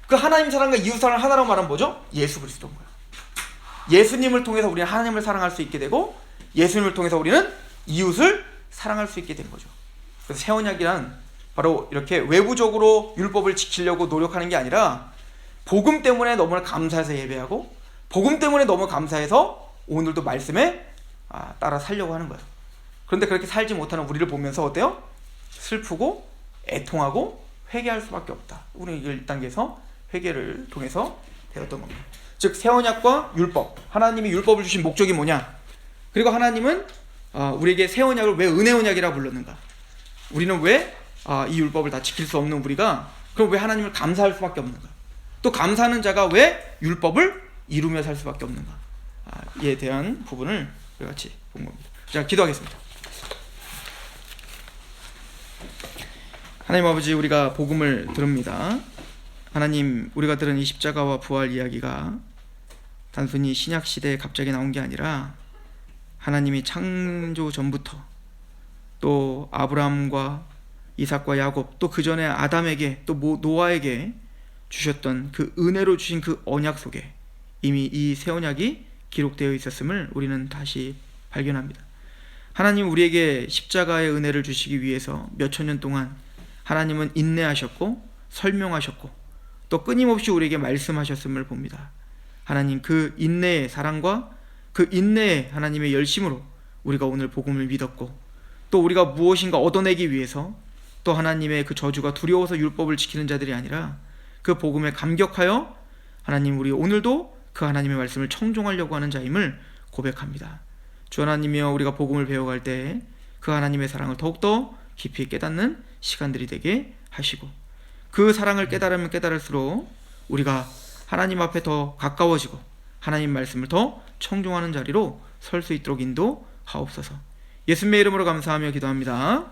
그 하나님 사랑과 이웃 사랑을 하나로 말하면 뭐죠? 예수 그리스도인 거예요. 예수님을 통해서 우리는 하나님을 사랑할 수 있게 되고 예수님을 통해서 우리는 이웃을 사랑할 수 있게 된 거죠. 그래서 새 언약이란 바로 이렇게 외부적으로 율법을 지키려고 노력하는 게 아니라 복음 때문에 너무나 감사해서 예배하고 복음 때문에 너무 감사해서 오늘도 말씀에 따라 살려고 하는 거예요. 그런데 그렇게 살지 못하는 우리를 보면서 어때요? 슬프고 애통하고 회개할 수밖에 없다. 우리는 1단계에서 회개를 통해서 되었던 겁니다. 즉 새 언약과 율법, 하나님이 율법을 주신 목적이 뭐냐? 그리고 하나님은 우리에게 새 언약을 왜 은혜 언약이라 불렀는가? 우리는 왜 이 율법을 다 지킬 수 없는 우리가 그럼 왜 하나님을 감사할 수밖에 없는가? 또 감사하는 자가 왜 율법을 이루며 살 수밖에 없는가? 이에 대한 부분을 우리 같이 본 겁니다. 자, 기도하겠습니다. 하나님 아버지, 우리가 복음을 들읍니다. 하나님, 우리가 들은 이 십자가와 부활 이야기가 단순히 신약 시대에 갑자기 나온 게 아니라 하나님이 창조 전부터 또 아브라함과 이삭과 야곱 또 그 전에 아담에게 또 노아에게 주셨던 그 은혜로 주신 그 언약 속에 이미 이 새 언약이 기록되어 있었음을 우리는 다시 발견합니다. 하나님 우리에게 십자가의 은혜를 주시기 위해서 몇천 년 동안 하나님은 인내하셨고 설명하셨고 또 끊임없이 우리에게 말씀하셨음을 봅니다. 하나님 그 인내의 사랑과 그 인내의 하나님의 열심으로 우리가 오늘 복음을 믿었고 또 우리가 무엇인가 얻어내기 위해서 또 하나님의 그 저주가 두려워서 율법을 지키는 자들이 아니라 그 복음에 감격하여 하나님 우리 오늘도 그 하나님의 말씀을 청종하려고 하는 자임을 고백합니다. 주 하나님이여, 우리가 복음을 배워갈 때 그 하나님의 사랑을 더욱더 깊이 깨닫는 시간들이 되게 하시고 그 사랑을 깨달으면 깨달을수록 우리가 하나님 앞에 더 가까워지고 하나님 말씀을 더 청종하는 자리로 설 수 있도록 인도하옵소서. 예수님의 이름으로 감사하며 기도합니다.